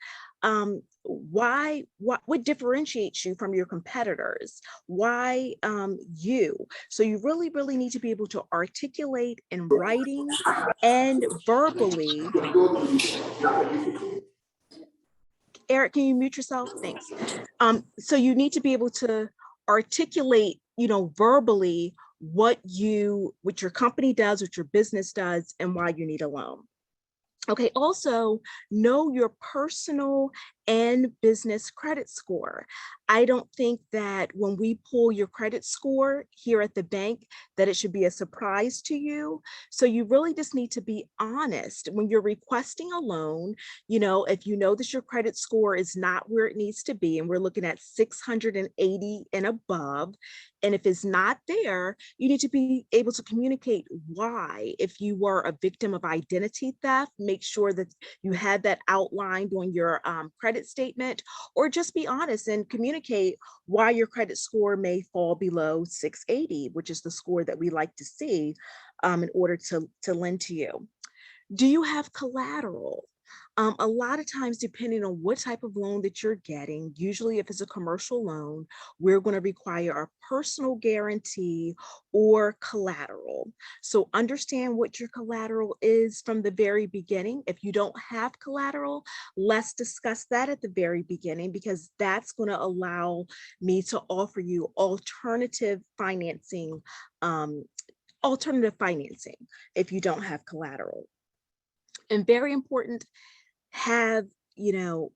what differentiates you from your competitors, why you. So you really, really need to be able to articulate in writing and verbally. Eric, can you mute yourself? Thanks. So you need to be able to articulate, verbally what your company does, what your business does, and why you need a loan. Okay, also know your personal and business credit score. I don't think that when we pull your credit score here at the bank, that it should be a surprise to you. So you really just need to be honest when you're requesting a loan. If you know that your credit score is not where it needs to be, and we're looking at 680 and above, and if it's not there, you need to be able to communicate why. If you were a victim of identity theft, make sure that you had that outlined on your credit statement, or just be honest and communicate why your credit score may fall below 680, which is the score that we like to see in order to lend to you. Do you have collateral? A lot of times, depending on what type of loan that you're getting, usually if it's a commercial loan, we're going to require a personal guarantee or collateral. So understand what your collateral is from the very beginning. If you don't have collateral, let's discuss that at the very beginning, because that's going to allow me to offer you alternative financing if you don't have collateral. And very important, have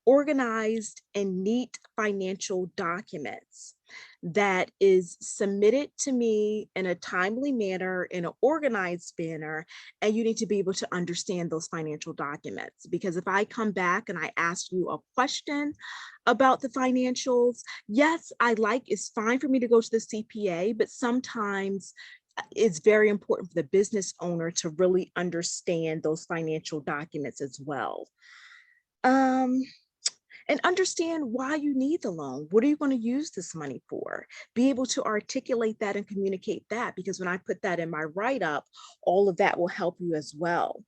organized and neat financial documents that is submitted to me in a timely manner, in an organized manner, and you need to be able to understand those financial documents. Because if I come back and I ask you a question about the financials, yes, it's fine for me to go to the CPA, but sometimes it's very important for the business owner to really understand those financial documents as well. And understand why you need the loan. What are you going to use this money for? Be able to articulate that and communicate that, because when I put that in my write-up, all of that will help you as well.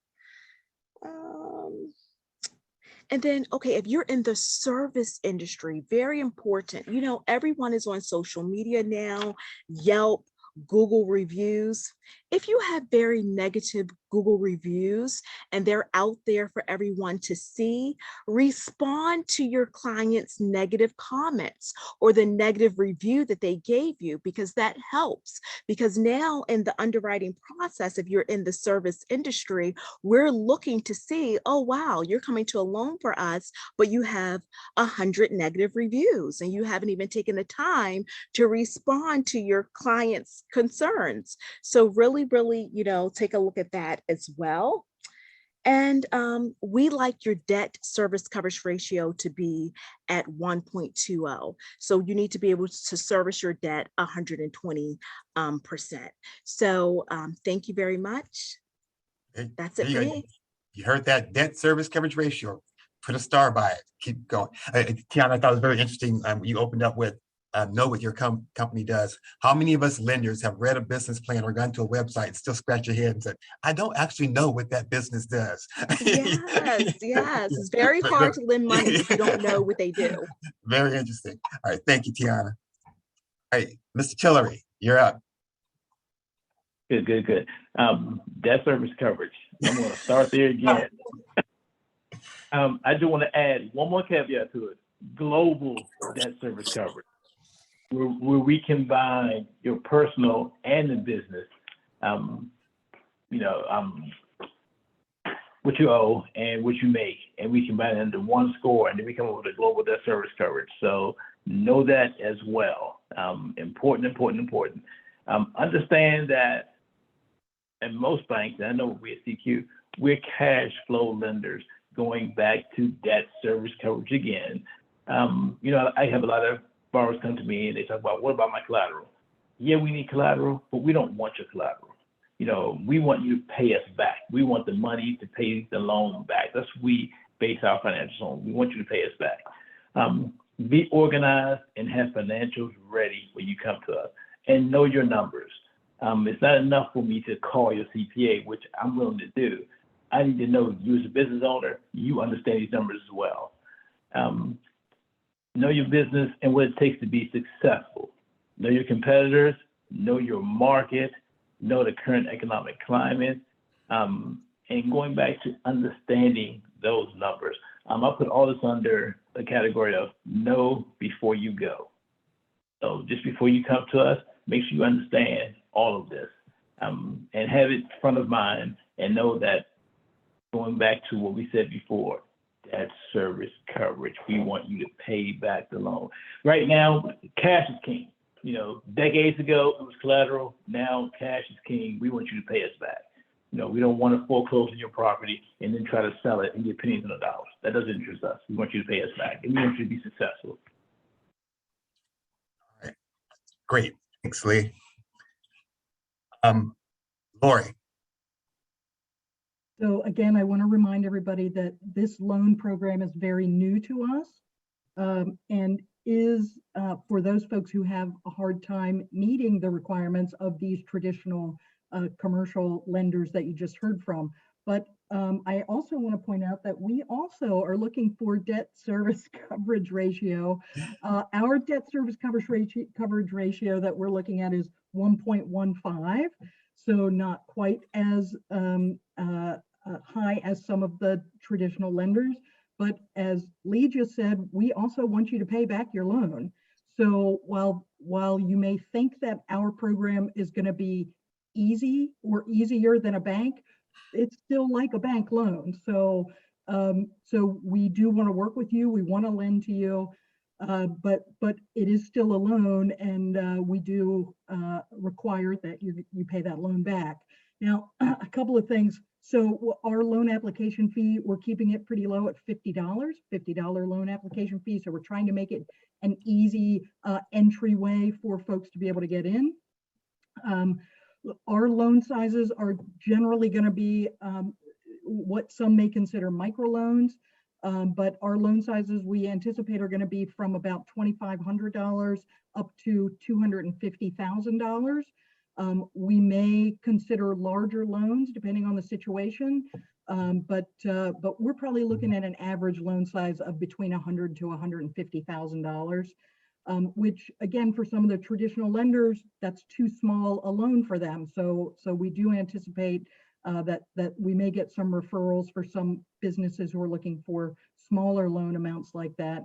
And then, okay, if you're in the service industry, very important. Everyone is on social media now, Yelp, Google reviews. If you have very negative Google reviews and they're out there for everyone to see, respond to your client's negative comments or the negative review that they gave you, because that helps. Because now in the underwriting process, if you're in the service industry, we're looking to see, oh, wow, you're coming to a loan for us, but you have 100 negative reviews and you haven't even taken the time to respond to your client's concerns. So really, take a look at that as well. And we like your debt service coverage ratio to be at 1.20. So you need to be able to service your debt 120%. So thank you very much. That's it for me. You heard that debt service coverage ratio. Put a star by it. Keep going. Tiana, I thought it was very interesting. You opened up with know what your company does. How many of us lenders have read a business plan or gone to a website and still scratch your head and said, I don't actually know what that business does? Yes, yes. It's very hard to lend money if you don't know what they do. Very interesting. All right. Thank you, Tiana. All right, Mr. Tillery, you're up. Good. Debt service coverage. I'm going to start there again. I do want to add one more caveat to it. Global debt service coverage, where we combine your personal and the business, what you owe and what you make, and we combine it into one score, and then we come up with a global debt service coverage. So know that as well. Important. Understand that in most banks, and I know we at CQ, we're cash flow lenders. Going back to debt service coverage again, I have a lot of borrowers come to me and they talk about, what about my collateral? Yeah, we need collateral, but we don't want your collateral. We want you to pay us back. We want the money to pay the loan back. That's what we base our financials on. We want you to pay us back. Be organized and have financials ready when you come to us, and know your numbers. It's not enough for me to call your CPA, which I'm willing to do. I need to know you as a business owner, you understand these numbers as well. Know your business and what it takes to be successful. Know your competitors, know your market, know the current economic climate, and going back to understanding those numbers. I'll put all this under the category of know before you go. So just before you come to us, make sure you understand all of this, and have it front of mind, and know that going back to what we said before, debt service coverage, we want you to pay back the loan. Right now, cash is king. Decades ago, it was collateral. Now cash is king. We want you to pay us back. We don't want to foreclose on your property and then try to sell it and get pennies on the dollars. That doesn't interest us. We want you to pay us back, and we want you to be successful. All right. Great. Thanks, Lee. Lori. So again, I want to remind everybody that this loan program is very new to us, and is for those folks who have a hard time meeting the requirements of these traditional commercial lenders that you just heard from. But I also want to point out that we also are looking for debt service coverage ratio. Our debt service coverage ratio that we're looking at is 1.15, so not quite as high as some of the traditional lenders. But as Lee just said, we also want you to pay back your loan. So while you may think that our program is going to be easy or easier than a bank, it's still like a bank loan. So we do want to work with you. We want to lend to you, but it is still a loan, and we do require that you pay that loan back. Now, a couple of things. So our loan application fee, we're keeping it pretty low at $50 loan application fee. So we're trying to make it an easy entryway for folks to be able to get in. Our loan sizes are generally going to be what some may consider microloans, but our loan sizes we anticipate are going to be from about $2,500 up to $250,000. We may consider larger loans depending on the situation, but we're probably looking at an average loan size of between $100,000 to $150,000. Which again, for some of the traditional lenders, that's too small a loan for them. So we do anticipate that we may get some referrals for some businesses who are looking for smaller loan amounts like that.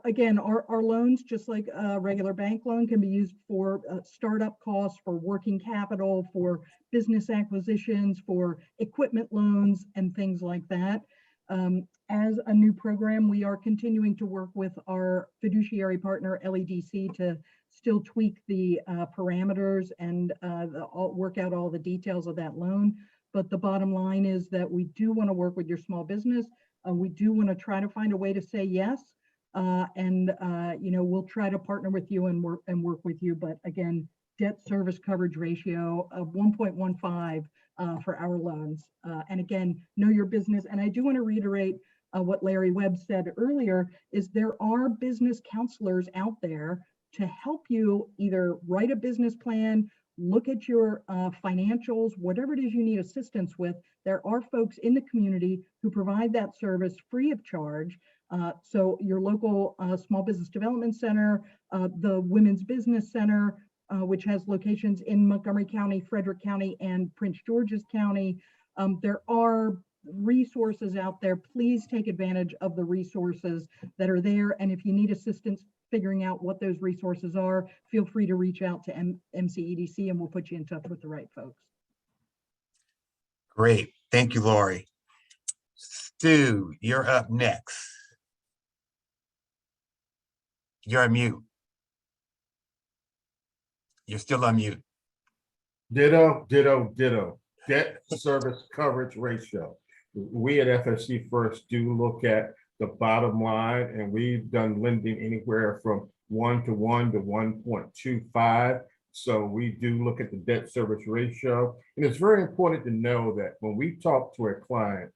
Again, our loans, just like a regular bank loan, can be used for startup costs, for working capital, for business acquisitions, for equipment loans, and things like that. As a new program, we are continuing to work with our fiduciary partner, LEDC, to still tweak the parameters and work out all the details of that loan. but the bottom line is that we do want to work with your small business. We do want to try to find a way to say yes. We'll try to partner with you and work with you. But again, debt service coverage ratio of 1.15 for our loans. And again, know your business. And I do want to reiterate what Larry Webb said earlier, is there are business counselors out there to help you either write a business plan, look at your financials, whatever it is you need assistance with. There are folks in the community who provide that service free of charge. So your local Small Business Development Center, the Women's Business Center, which has locations in Montgomery County, Frederick County, and Prince George's County. There are resources out there. Please take advantage of the resources that are there. And if you need assistance figuring out what those resources are, feel free to reach out to MCEDC and we'll put you in touch with the right folks. Great. Thank you, Lori. Stu, you're up next. You're on mute. You're still on mute. Ditto, ditto, ditto. Debt service coverage ratio. We at FSC First do look at the bottom line, and we've done lending anywhere from 1 to 1 to 1.25. So we do look at the debt service ratio. And it's very important to know that when we talk to a client,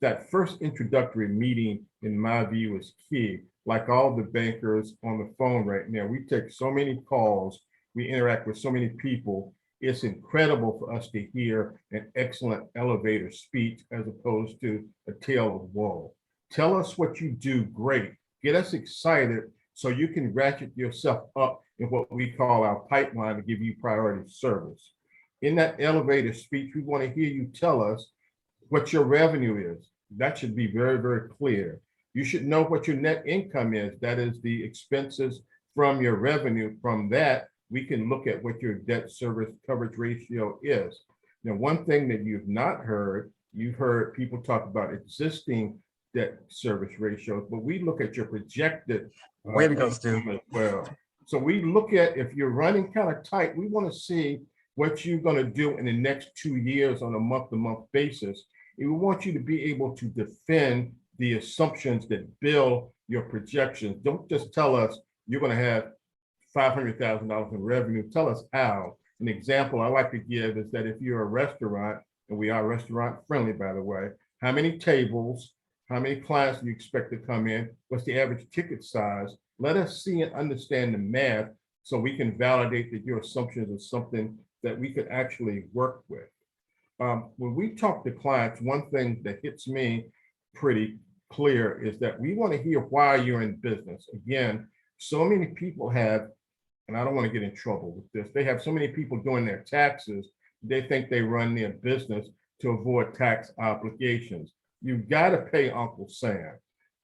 that first introductory meeting, in my view, is key. Like all the bankers on the phone right now, we take so many calls, we interact with so many people. It's incredible for us to hear an excellent elevator speech as opposed to a tale of woe. Tell us what you do great. Get us excited so you can ratchet yourself up in what we call our pipeline to give you priority service. In that elevator speech, we want to hear you tell us what your revenue is. That should be very, very clear. You should know what your net income is. That is the expenses from your revenue. From that, we can look at what your debt service coverage ratio is. Now, one thing that you've not heard, you've heard people talk about existing debt service ratios, but we look at your projected. Way to go, Stu. As well. So we look at, if you're running kind of tight, we want to see what you're going to do in the next 2 years on a month-to-month basis. And we want you to be able to defend the assumptions that build your projections. Don't just tell us you're going to have $500,000 in revenue. Tell us how. An example I like to give is that if you're a restaurant, and we are restaurant friendly, by the way, how many tables, how many clients do you expect to come in? What's the average ticket size? Let us see and understand the math so we can validate that your assumptions are something that we could actually work with. When we talk to clients, one thing that hits me pretty clear is that we want to hear why you're in business. Again, so many people have, and I don't want to get in trouble with this, they have so many people doing their taxes, they think they run their business to avoid tax obligations. You've got to pay Uncle Sam.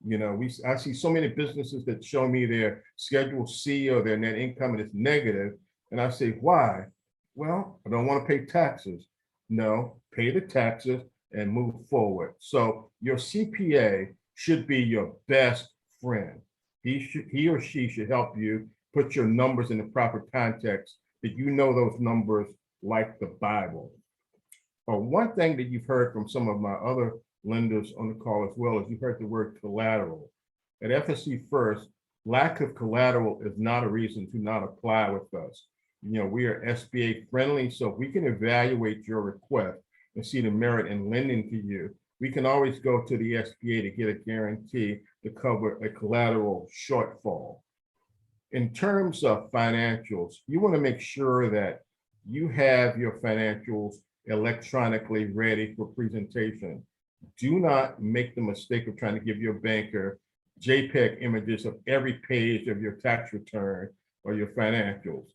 You know, I see so many businesses that show me their Schedule C or their net income and it's negative. And I say, why? Well, I don't want to pay taxes. No, pay the taxes and move forward. So your CPA should be your best friend. He or she should help you put your numbers in the proper context, that you know those numbers like the Bible. One thing that you've heard from some of my other lenders on the call as well is you've heard the word collateral. At FSC First, lack of collateral is not a reason to not apply with us. You know, we are SBA friendly, so if we can evaluate your request and see the merit in lending to you, we can always go to the SBA to get a guarantee to cover a collateral shortfall. In terms of financials, you want to make sure that you have your financials electronically ready for presentation. Do not make the mistake of trying to give your banker JPEG images of every page of your tax return or your financials.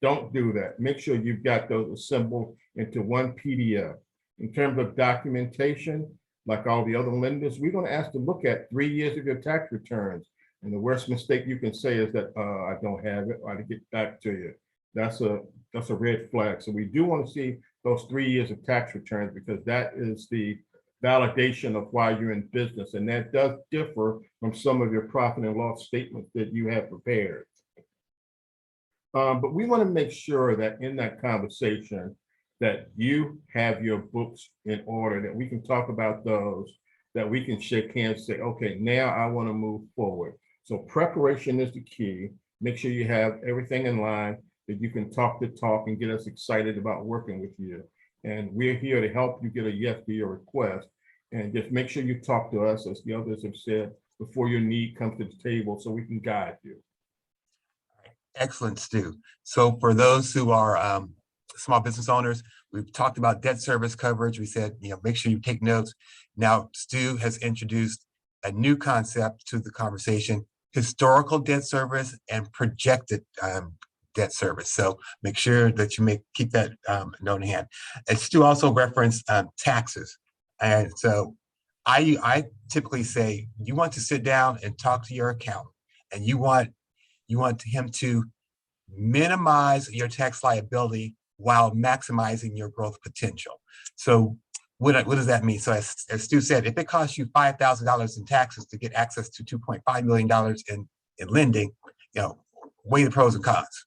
Don't do that. Make sure you've got those assembled into one PDF. In terms of documentation, like all the other lenders, we're going to ask to look at 3 years of your tax returns. And the worst mistake you can say is that I don't have it, I'll get back to you. That's a red flag. So we do want to see those 3 years of tax returns because that is the validation of why you're in business. And that does differ from some of your profit and loss statements that you have prepared. But we want to make sure that in that conversation that you have your books in order, that we can talk about those, that we can shake hands, say, okay, now I want to move forward. So preparation is the key. Make sure you have everything in line, that you can talk the talk and get us excited about working with you. And we're here to help you get a yes to your request. And just make sure you talk to us, as the others have said, before your need comes to the table, so we can guide you. Excellent, Stu. So for those who are small business owners, we've talked about debt service coverage. We said, make sure you take notes. Now, Stu has introduced a new concept to the conversation: historical debt service and projected debt service. So make sure that you keep that note in hand. And Stu also referenced taxes. And so I typically say, you want to sit down and talk to your accountant, and you want him to minimize your tax liability while maximizing your growth potential. So what does that mean? So as Stu said, if it costs you $5,000 in taxes to get access to $2.5 million in lending, weigh the pros and cons.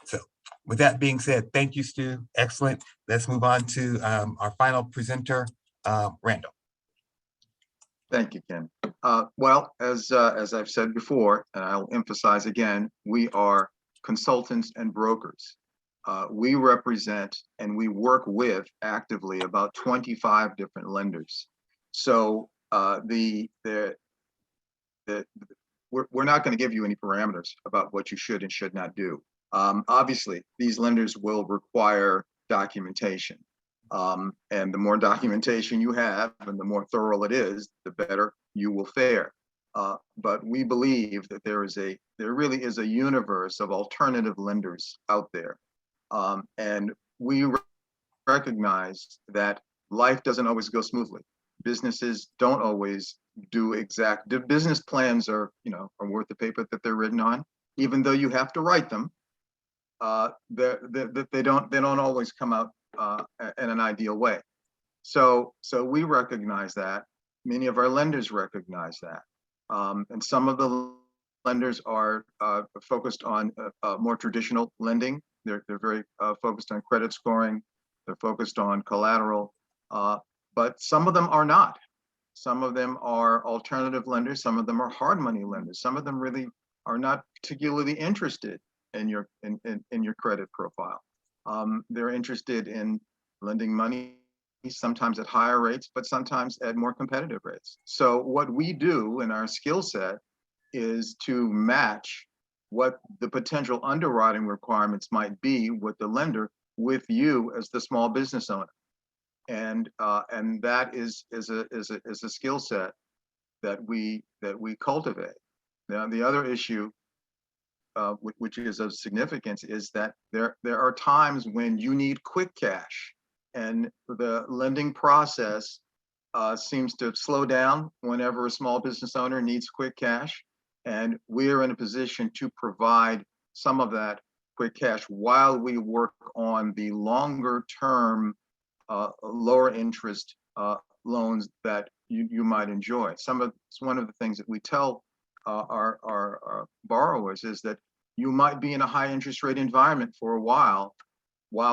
So with that being said, thank you, Stu. Excellent. Let's move on to our final presenter, Randall. Thank you, Ken. Well, as I've said before, and I'll emphasize again, we are consultants and brokers. We represent and we work with actively about 25 different lenders. So we're not going to give you any parameters about what you should and should not do. Obviously, these lenders will require documentation. And the more documentation you have and the more thorough it is, the better you will fare. But we believe that there really is a universe of alternative lenders out there. And we recognize that life doesn't always go smoothly. Businesses don't always the business plans are worth the paper that they're written on, even though you have to write them. They don't always come out in an ideal way. So we recognize that. Many of our lenders recognize that. And some of the lenders are focused on more traditional lending. They're very focused on credit scoring. They're focused on collateral, but some of them are not. Some of them are alternative lenders. Some of them are hard money lenders. Some of them really are not particularly interested in your credit profile. They're interested in lending money, sometimes at higher rates, but sometimes at more competitive rates. So what we do in our skill set is to match what the potential underwriting requirements might be with the lender with you as the small business owner. And that is a skill set that we cultivate. Now, the other issue, which is of significance, is that there are times when you need quick cash, and the lending process seems to slow down whenever a small business owner needs quick cash. And we're in a position to provide some of that quick cash while we work on the longer term, lower interest loans that you might enjoy. It's one of the things that we tell our borrowers is that you might be in a high interest rate environment for a while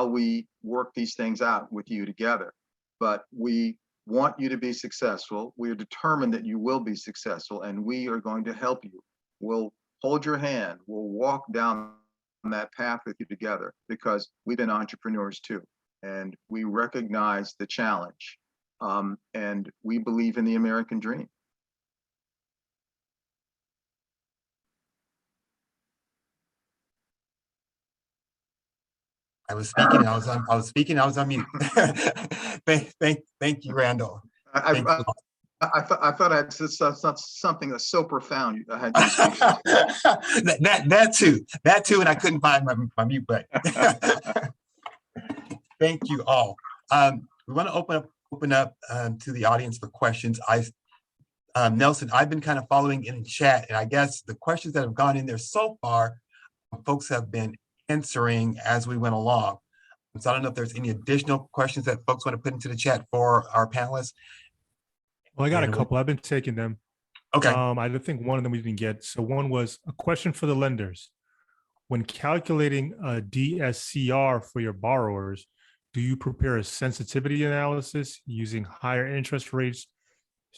we work these things out with you together. But we want you to be successful. We are determined that you will be successful, and we are going to help you. We'll hold your hand. We'll walk down that path with you together, because we've been entrepreneurs too, and we recognize the challenge, and we believe in the American dream. I was speaking. I was on mute. Thank you, Randall. I thought I had said something that's so profound. I had you speak. that too, and I couldn't find my mute button. Thank you all. We want to open up to the audience for questions. Nelson, I've been kind of following in chat, and I guess the questions that have gone in there so far, folks have been answering as we went along. So I don't know if there's any additional questions that folks want to put into the chat for our panelists. Well, I got a couple. I've been taking them. Okay. I think one of them we didn't get. So one was a question for the lenders. When calculating a DSCR for your borrowers, do you prepare a sensitivity analysis using higher interest rates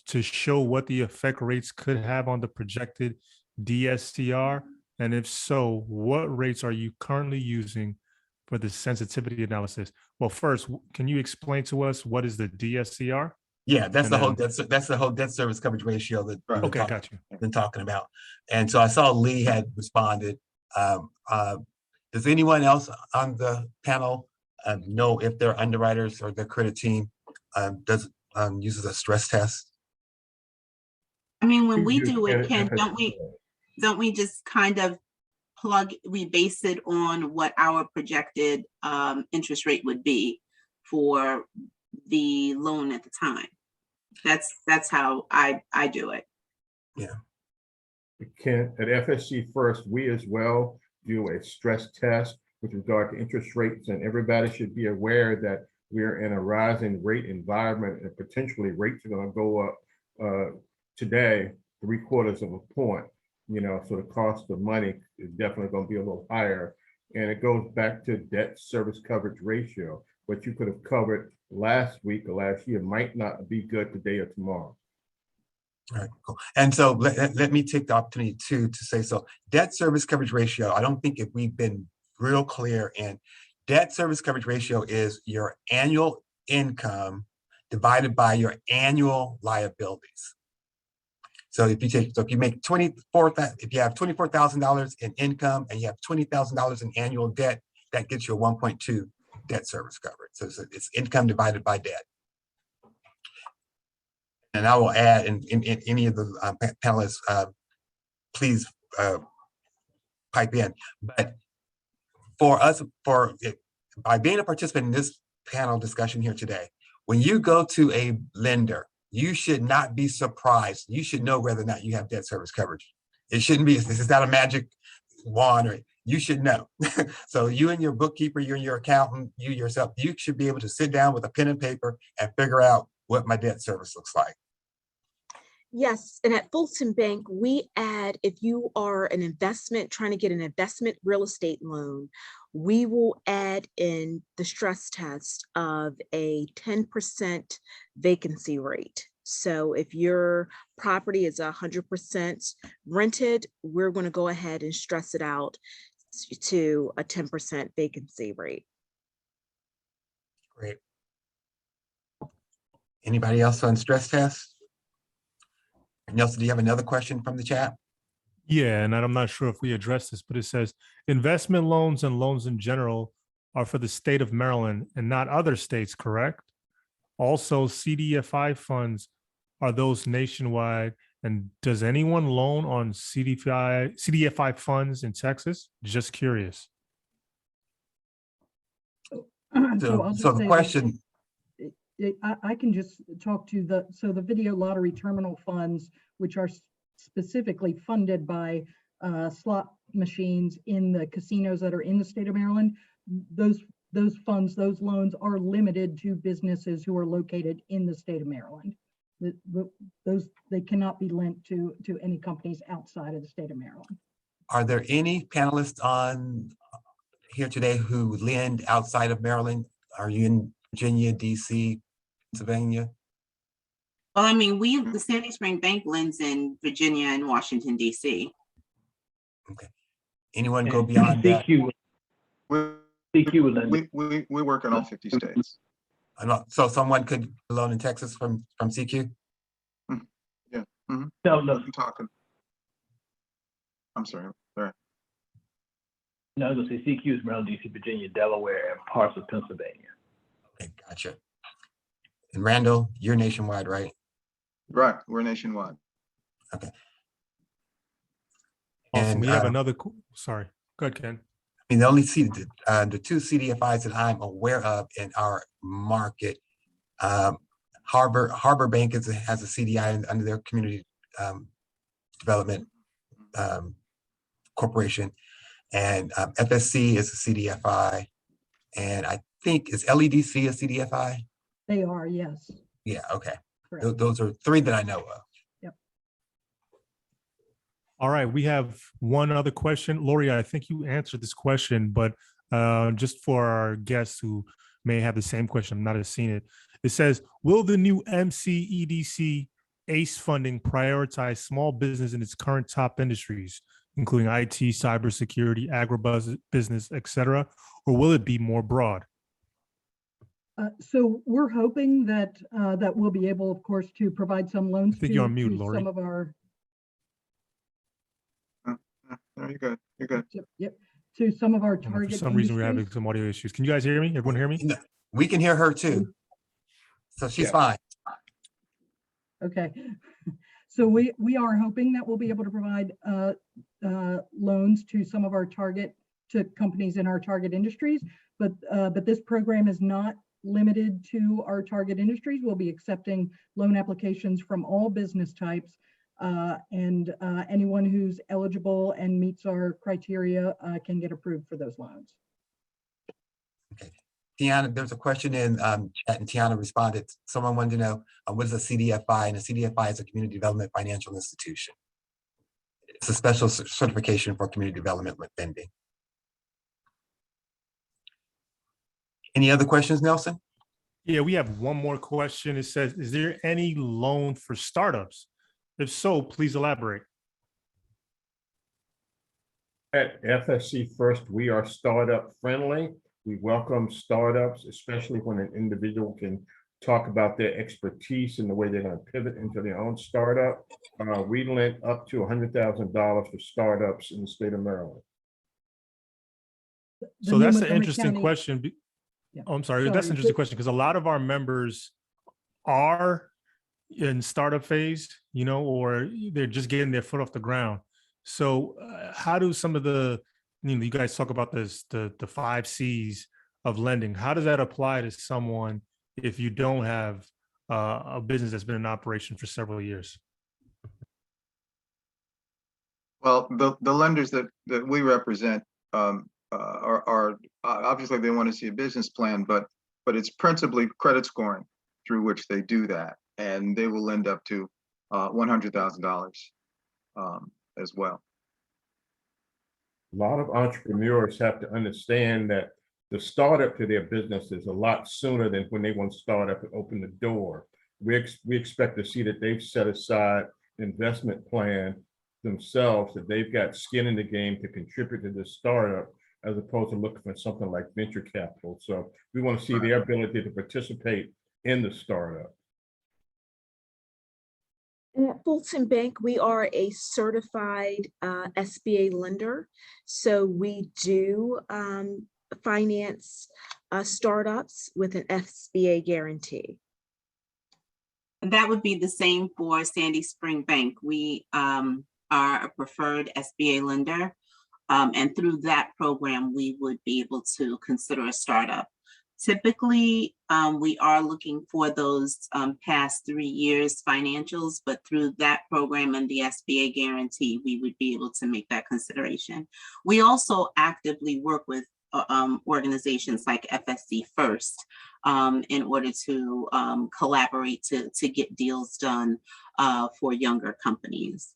to show what the effect rates could have on the projected DSCR? And if so, what rates are you currently using for the sensitivity analysis? Well, first, can you explain to us what is the DSCR? Yeah, that's And the whole, then- that's the whole debt service coverage ratio that we've Okay, got you. been talking about. And so I saw Lee had responded. Does anyone else on the panel know if their underwriters or their credit team uses a stress test? I mean, when we You do it, get Ken, FSC. don't we just kind of we base it on what our projected interest rate would be for the loan at the time? That's how I do it. Ken, at FSC First, we as well do a stress test with regard to interest rates, and everybody should be aware that we're in a rising rate environment and potentially rates are going to go up today 3/4 of a point. So the cost of money is definitely going to be a little higher. And it goes back to debt service coverage ratio. What you could have covered last week or last year might not be good today or tomorrow. All right, cool. And so let me take the opportunity to say, so debt service coverage ratio, I don't think if we've been real clear in debt service coverage ratio is your annual income divided by your annual liabilities. So if you make if you have $24,000 in income and you have $20,000 in annual debt, that gets you a 1.2 debt service coverage. So it's income divided by debt. And I will add, in any of the panelists, please pipe in. But for us, by being a participant in this panel discussion here today, when you go to a lender, you should not be surprised. You should know whether or not you have debt service coverage. It shouldn't be, this is not a magic wand, or you should know. So you and your bookkeeper, you and your accountant, you yourself, you should be able to sit down with a pen and paper and figure out what my debt service looks like. Yes, and at Fulton Bank, we add, if you are an investment, trying to get an investment real estate loan, we will add in the stress test of a 10% vacancy rate. So if your property is 100% rented, we're going to go ahead and stress it out to a 10% vacancy rate. Great. Anybody else on stress tests? Nelson, do you have another question from the chat? Yeah, and I'm not sure if we addressed this, but it says investment loans and loans in general are for the state of Maryland and not other states, correct? Also, CDFI funds, are those nationwide? And does anyone loan on CDFI funds in Texas? Just curious. So I'll just So the say question, I can just talk to the video lottery terminal funds, which are specifically funded by slot machines in the casinos that are in the state of Maryland. Those funds, those loans are limited to businesses who are located in the state of Maryland. They cannot be lent to any companies outside of the state of Maryland. are there any panelists on here today who lend outside of Maryland? Are you in Virginia, DC, Pennsylvania? Well, I mean, the Sandy Spring Bank lends in Virginia and Washington, DC. Okay. Anyone go beyond that? We work in all 50 states. So someone could loan in Texas from CQ? Yeah. Mm-hmm. No. I'm talking. I'm sorry. No, I was gonna say CQ is Maryland, DC, Virginia, Delaware, and parts of Pennsylvania. Okay, gotcha. And Randall, you're nationwide, right? Right, we're nationwide. Okay. Awesome. And We have another, sorry, go ahead, Ken. I mean, the only the two CDFIs that I'm aware of in our market, Harbor Bank has a CDI under their community development corporation, and FSC is a CDFI, and I think is LEDC a CDFI? They are, yes. Yeah, okay. Correct. Those are three that I know of. Yep. All right, we have one other question. Lori, I think you answered this question, but just for our guests who may have the same question. I'm not have seen it. It says, will the new MCEDC ACE funding prioritize small business in its current top industries, including IT, cybersecurity, agribusiness, et cetera, or will it be more broad? So we're hoping that that we'll be able, of course, to provide some loans I think to, you're on mute, to Lori. some of our. No, you're good. You're good. Yep. To some of our I don't know, target for some reason, we're having industries. some audio issues. Can you guys hear me? Everyone hear me? No, we can hear her too. So she's fine. Okay. So we are hoping that we'll be able to provide loans to some of our to companies in our target industries, but this program is not limited to our target industries. We'll be accepting loan applications from all business types, and anyone who's eligible and meets our criteria can get approved for those loans. Okay. Tiana, there's a question in chat, and Tiana responded. Someone wanted to know what is a CDFI, and a CDFI is a community development financial institution. It's a special certification for community development lending. Any other questions, Nelson? Yeah, we have one more question. It says, is there any loan for startups? If so, please elaborate. At FSC First, we are startup friendly. We welcome startups, especially when an individual can talk about their expertise and the way they're going to pivot into their own startup. We lent up to $100,000 for startups in the state of Maryland. So that's an interesting question. Yeah. Oh, I'm sorry. Sorry, That's an interesting question because a lot of our members are in startup phase, you know, or they're just getting their foot off the ground. So how do some of the, you know, you guys talk about this, the 5 C's of lending. How does that apply to someone if you don't have a business that's been in operation for several years? Well, the lenders that we represent are obviously they want to see a business plan, but it's principally credit scoring through which they do that, and they will lend up to $100,000 as well. A lot of entrepreneurs have to understand that the startup to their business is a lot sooner than when they want to start up and open the door. We expect to see that they've set aside an investment plan themselves, that they've got skin in the game to contribute to this startup, as opposed to looking for something like venture capital. So we want to see their ability to participate in the startup. At Fulton Bank, we are a certified SBA lender. So we do finance startups with an SBA guarantee. That would be the same for Sandy Spring Bank. We are a preferred SBA lender. And through that program, we would be able to consider a startup. Typically, we are looking for those past 3 years financials, but through that program and the SBA guarantee, we would be able to make that consideration. We also actively work with organizations like FSC First in order to collaborate to get deals done for younger companies.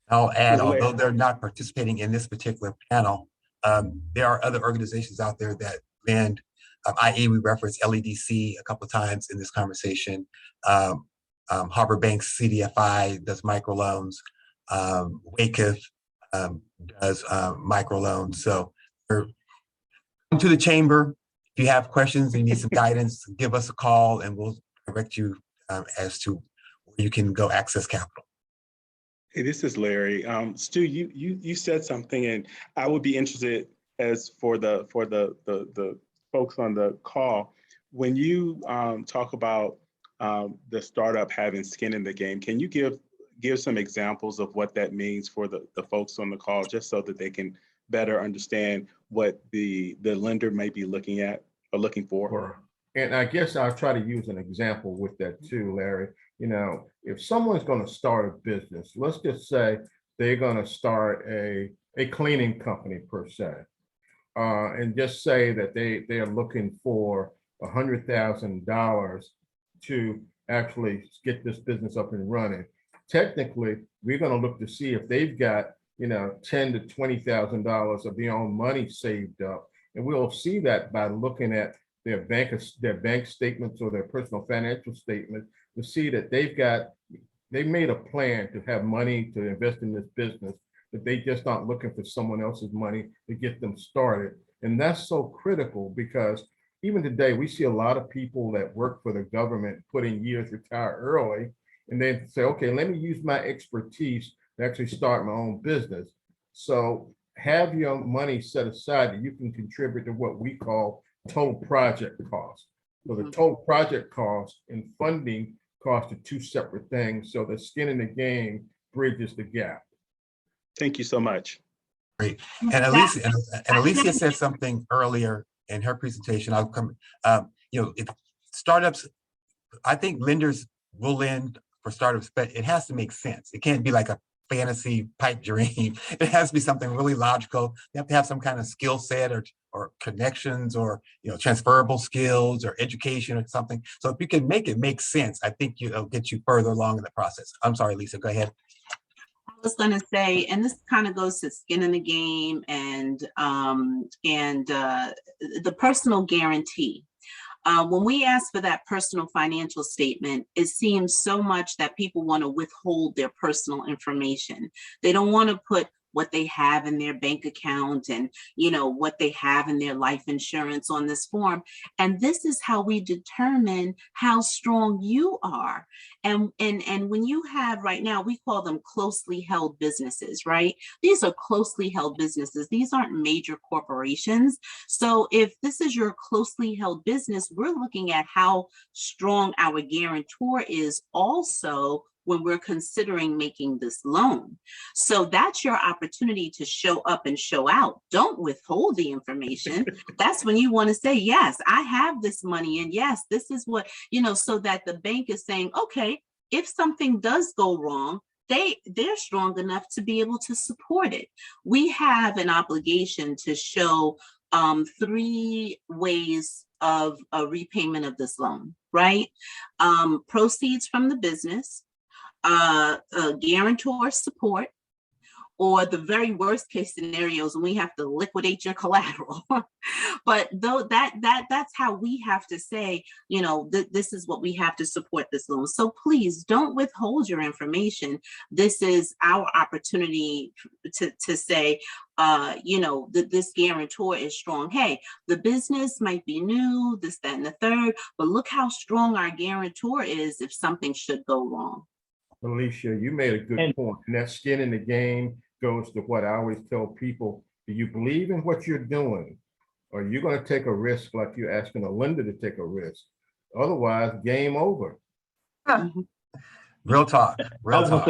I'll add, although they're not participating in this particular panel, there are other organizations out there that lend, i.e. we referenced LEDC a couple of times in this conversation. Harbor Bank's CDFI does microloans. WACF does microloans. So come to the chamber. If you have questions and you need some guidance, give us a call and we'll direct you as to where you can go access capital. Hey, this is Larry. Stu, you said something, and I would be interested as for the folks on the call, when you talk about the startup having skin in the game, can you give some examples of what that means for the folks on the call, just so that they can better understand what the lender may be looking at or looking for? Sure. And I guess I'll try to use an example with that too, Larry. You know, if someone's going to start a business, let's just say they're going to start a cleaning company per se, and just say that they are looking for $100,000 to actually get this business up and running. Technically, we're going to look to see if they've got, you know, $10,000 to $20,000 of their own money saved up, And we'll see that by looking at their bank statements or their personal financial statements to see that they made a plan to have money to invest in this business, that they just aren't looking for someone else's money to get them started. And that's so critical because even today, we see a lot of people that work for the government put in years, retire early, and then say, okay, let me use my expertise to actually start my own business. So have your money set aside that you can contribute to what we call total project cost. So the total project cost and funding cost are two separate things. So the skin in the game bridges the gap. Thank you so much. Great. And Alicia said something earlier in her presentation. I'll come, if startups, I think lenders will lend for startups, but it has to make sense. It can't be like a fantasy pipe dream. It has to be something really logical. You have to have some kind of skill set or connections or transferable skills or education or something. So if you can make it make sense, I think it'll get you further along in the process. I'm sorry, Lisa, go ahead. I was going to say, and this kind of goes to skin in the game and the personal guarantee. When we ask for that personal financial statement, it seems so much that people want to withhold their personal information. They don't want to put what they have in their bank account and what they have in their life insurance on this form. And this is how we determine how strong you are. And when you have right now, we call them closely held businesses, right? These are closely held businesses. These aren't major corporations. So if this is your closely held business, we're looking at how strong our guarantor is also when we're considering making this loan. So that's your opportunity to show up and show out. Don't withhold the information. That's when you want to say, yes, I have this money, and yes, this is what, so that the bank is saying, okay, if something does go wrong, they're strong enough to be able to support it. We have an obligation to show 3 ways of a repayment of this loan, right? Proceeds from the business, guarantor support, or the very worst case scenarios when we have to liquidate your collateral. But though that's how we have to say, this is what we have to support this loan. So please don't withhold your information. This is our opportunity to say, that this guarantor is strong. Hey, the business might be new, this, that, and the third, but look how strong our guarantor is if something should go wrong. Alicia, you made a good point, and that skin in the game goes to what I always tell people. Do you believe in what you're doing? Or are you going to take a risk like you're asking a lender to take a risk? Otherwise, game over. Real talk. Real talk.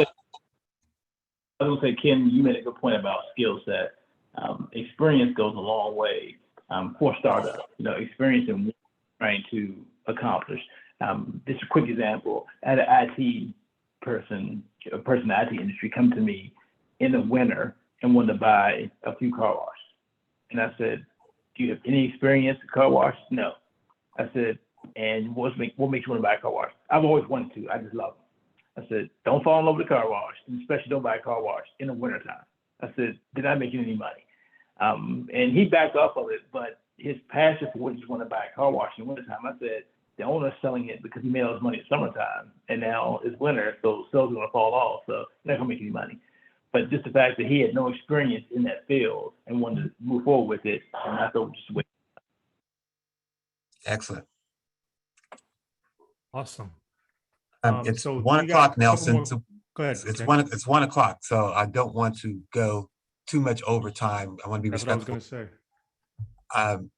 I was going to say, Ken, you made a good point about skill set. Experience goes a long way for startups. Experience in what you're trying to accomplish. Just a quick example. I had an IT person in the IT industry come to me in the winter and wanted to buy a few car washes. And I said, do you have any experience in car wash? No. I said, and what makes you want to buy a car wash? I've always wanted to. I just love them. I said, don't fall in love with a car wash, and especially don't buy a car wash in the wintertime. I said, did I make you any money? And he backed off of it, but his passion for what he want to buy a car wash in the wintertime, I said, the owner's selling it because he made all his money in summertime, and now it's winter, so sales are going to fall off, so they're not going to make any money. But just the fact that he had no experience in that field and wanted to move forward with it, and I thought just wait. Excellent. Awesome. It's so 1 o'clock, Nelson. So go ahead. It's 1 o'clock, so I don't want to go too much overtime. I want to be That's what I was respectful. going to say.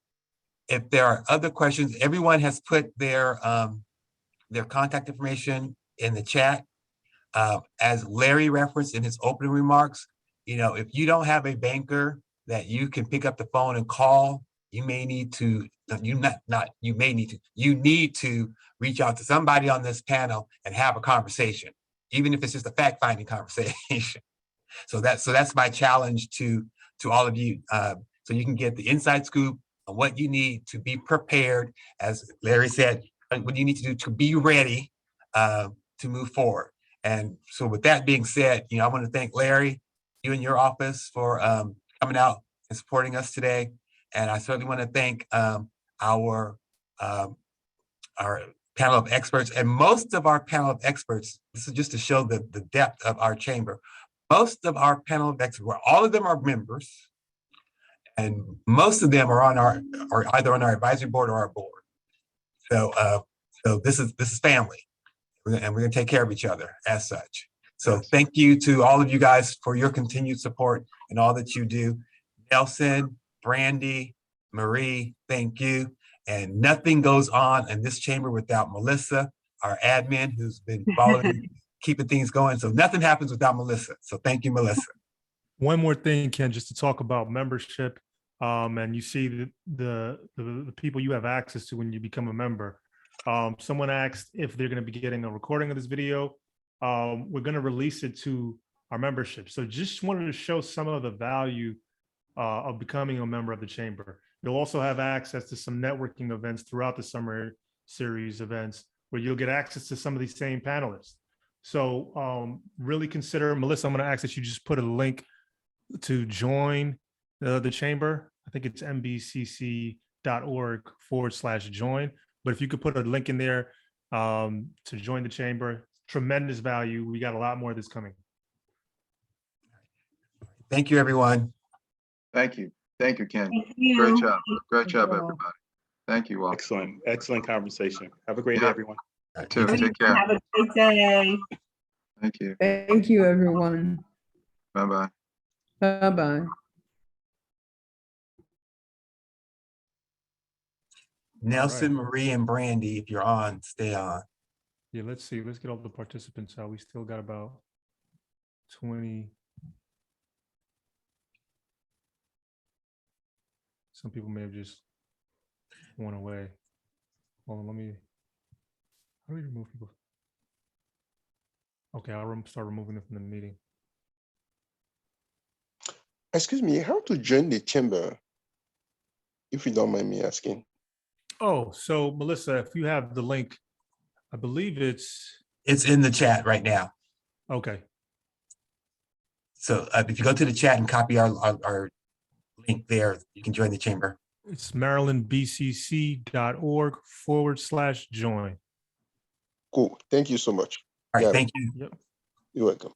If there are other questions, everyone has put their contact information in the chat. As Larry referenced in his opening remarks, if you don't have a banker that you can pick up the phone and call, you need to reach out to somebody on this panel and have a conversation, even if it's just a fact-finding conversation. So that's my challenge to all of you. So you can get the inside scoop on what you need to be prepared, as Larry said, what you need to do to be ready to move forward. And so with that being said, I want to thank Larry, you and your office for coming out and supporting us today. And I certainly want to thank our panel of experts. And most of our panel of experts, this is just to show the depth of our chamber. Most of our panel of experts, where all of them are members, and most of them are either on our advisory board or our board. So this is family, and we're gonna take care of each other as such. So thank you to all of you guys for your continued support and all that you do. Nelson, Brandy, Marie, thank you. And nothing goes on in this chamber without Melissa, our admin, who's been following, keeping things going. So nothing happens without Melissa. So thank you, Melissa. One more thing, Ken, just to talk about membership. And you see the people you have access to when you become a member. Someone asked if they're going to be getting a recording of this video. We're going to release it to our membership. So just wanted to show some of the value of becoming a member of the chamber. You'll also have access to some networking events throughout the summer series events where you'll get access to some of these same panelists. So really consider, Melissa, I'm going to ask that you just put a link to join the chamber. I think it's mbcc.org/join. But if you could put a link in there to join the chamber, tremendous value. We got a lot more of this coming. Thank you, everyone. Thank you. Thank you, Ken. Thank you. Great job. Great Thank job, you all. everybody. Thank you all. Excellent conversation. Have a great day, Yeah. everyone. Too. Take care. Have a great day. Thank you. Thank you, everyone. Bye-bye. Bye-bye. Nelson, Marie, and Brandy, if you're on, stay on. Yeah, let's see. Let's get all the participants out. We still got about 20. Some people may have just went away. Hold on, how do we remove people? Okay, I'll start removing them from the meeting. Excuse me, how to join the chamber, if you don't mind me asking? Oh, so Melissa, if you have the link, I believe it's in the chat right now. Okay. So if you go to the chat and copy our link there, you can join the chamber. It's marylandbcc.org/join. Cool. Thank you so much. All right, thank you. Yep. You're welcome.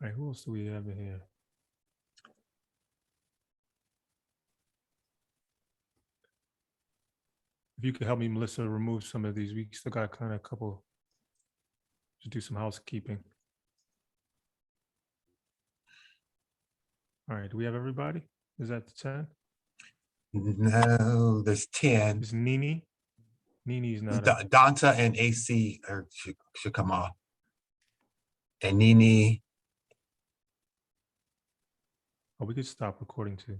All right, who else do we have in here? If you could help me, Melissa, remove some of these. We still got kind of a couple to do some housekeeping. All right, do we have everybody? Is that the 10? No, there's 10. Is Nini? Nini's not. Donta and AC should come off. And Nini. Oh, we could stop recording too.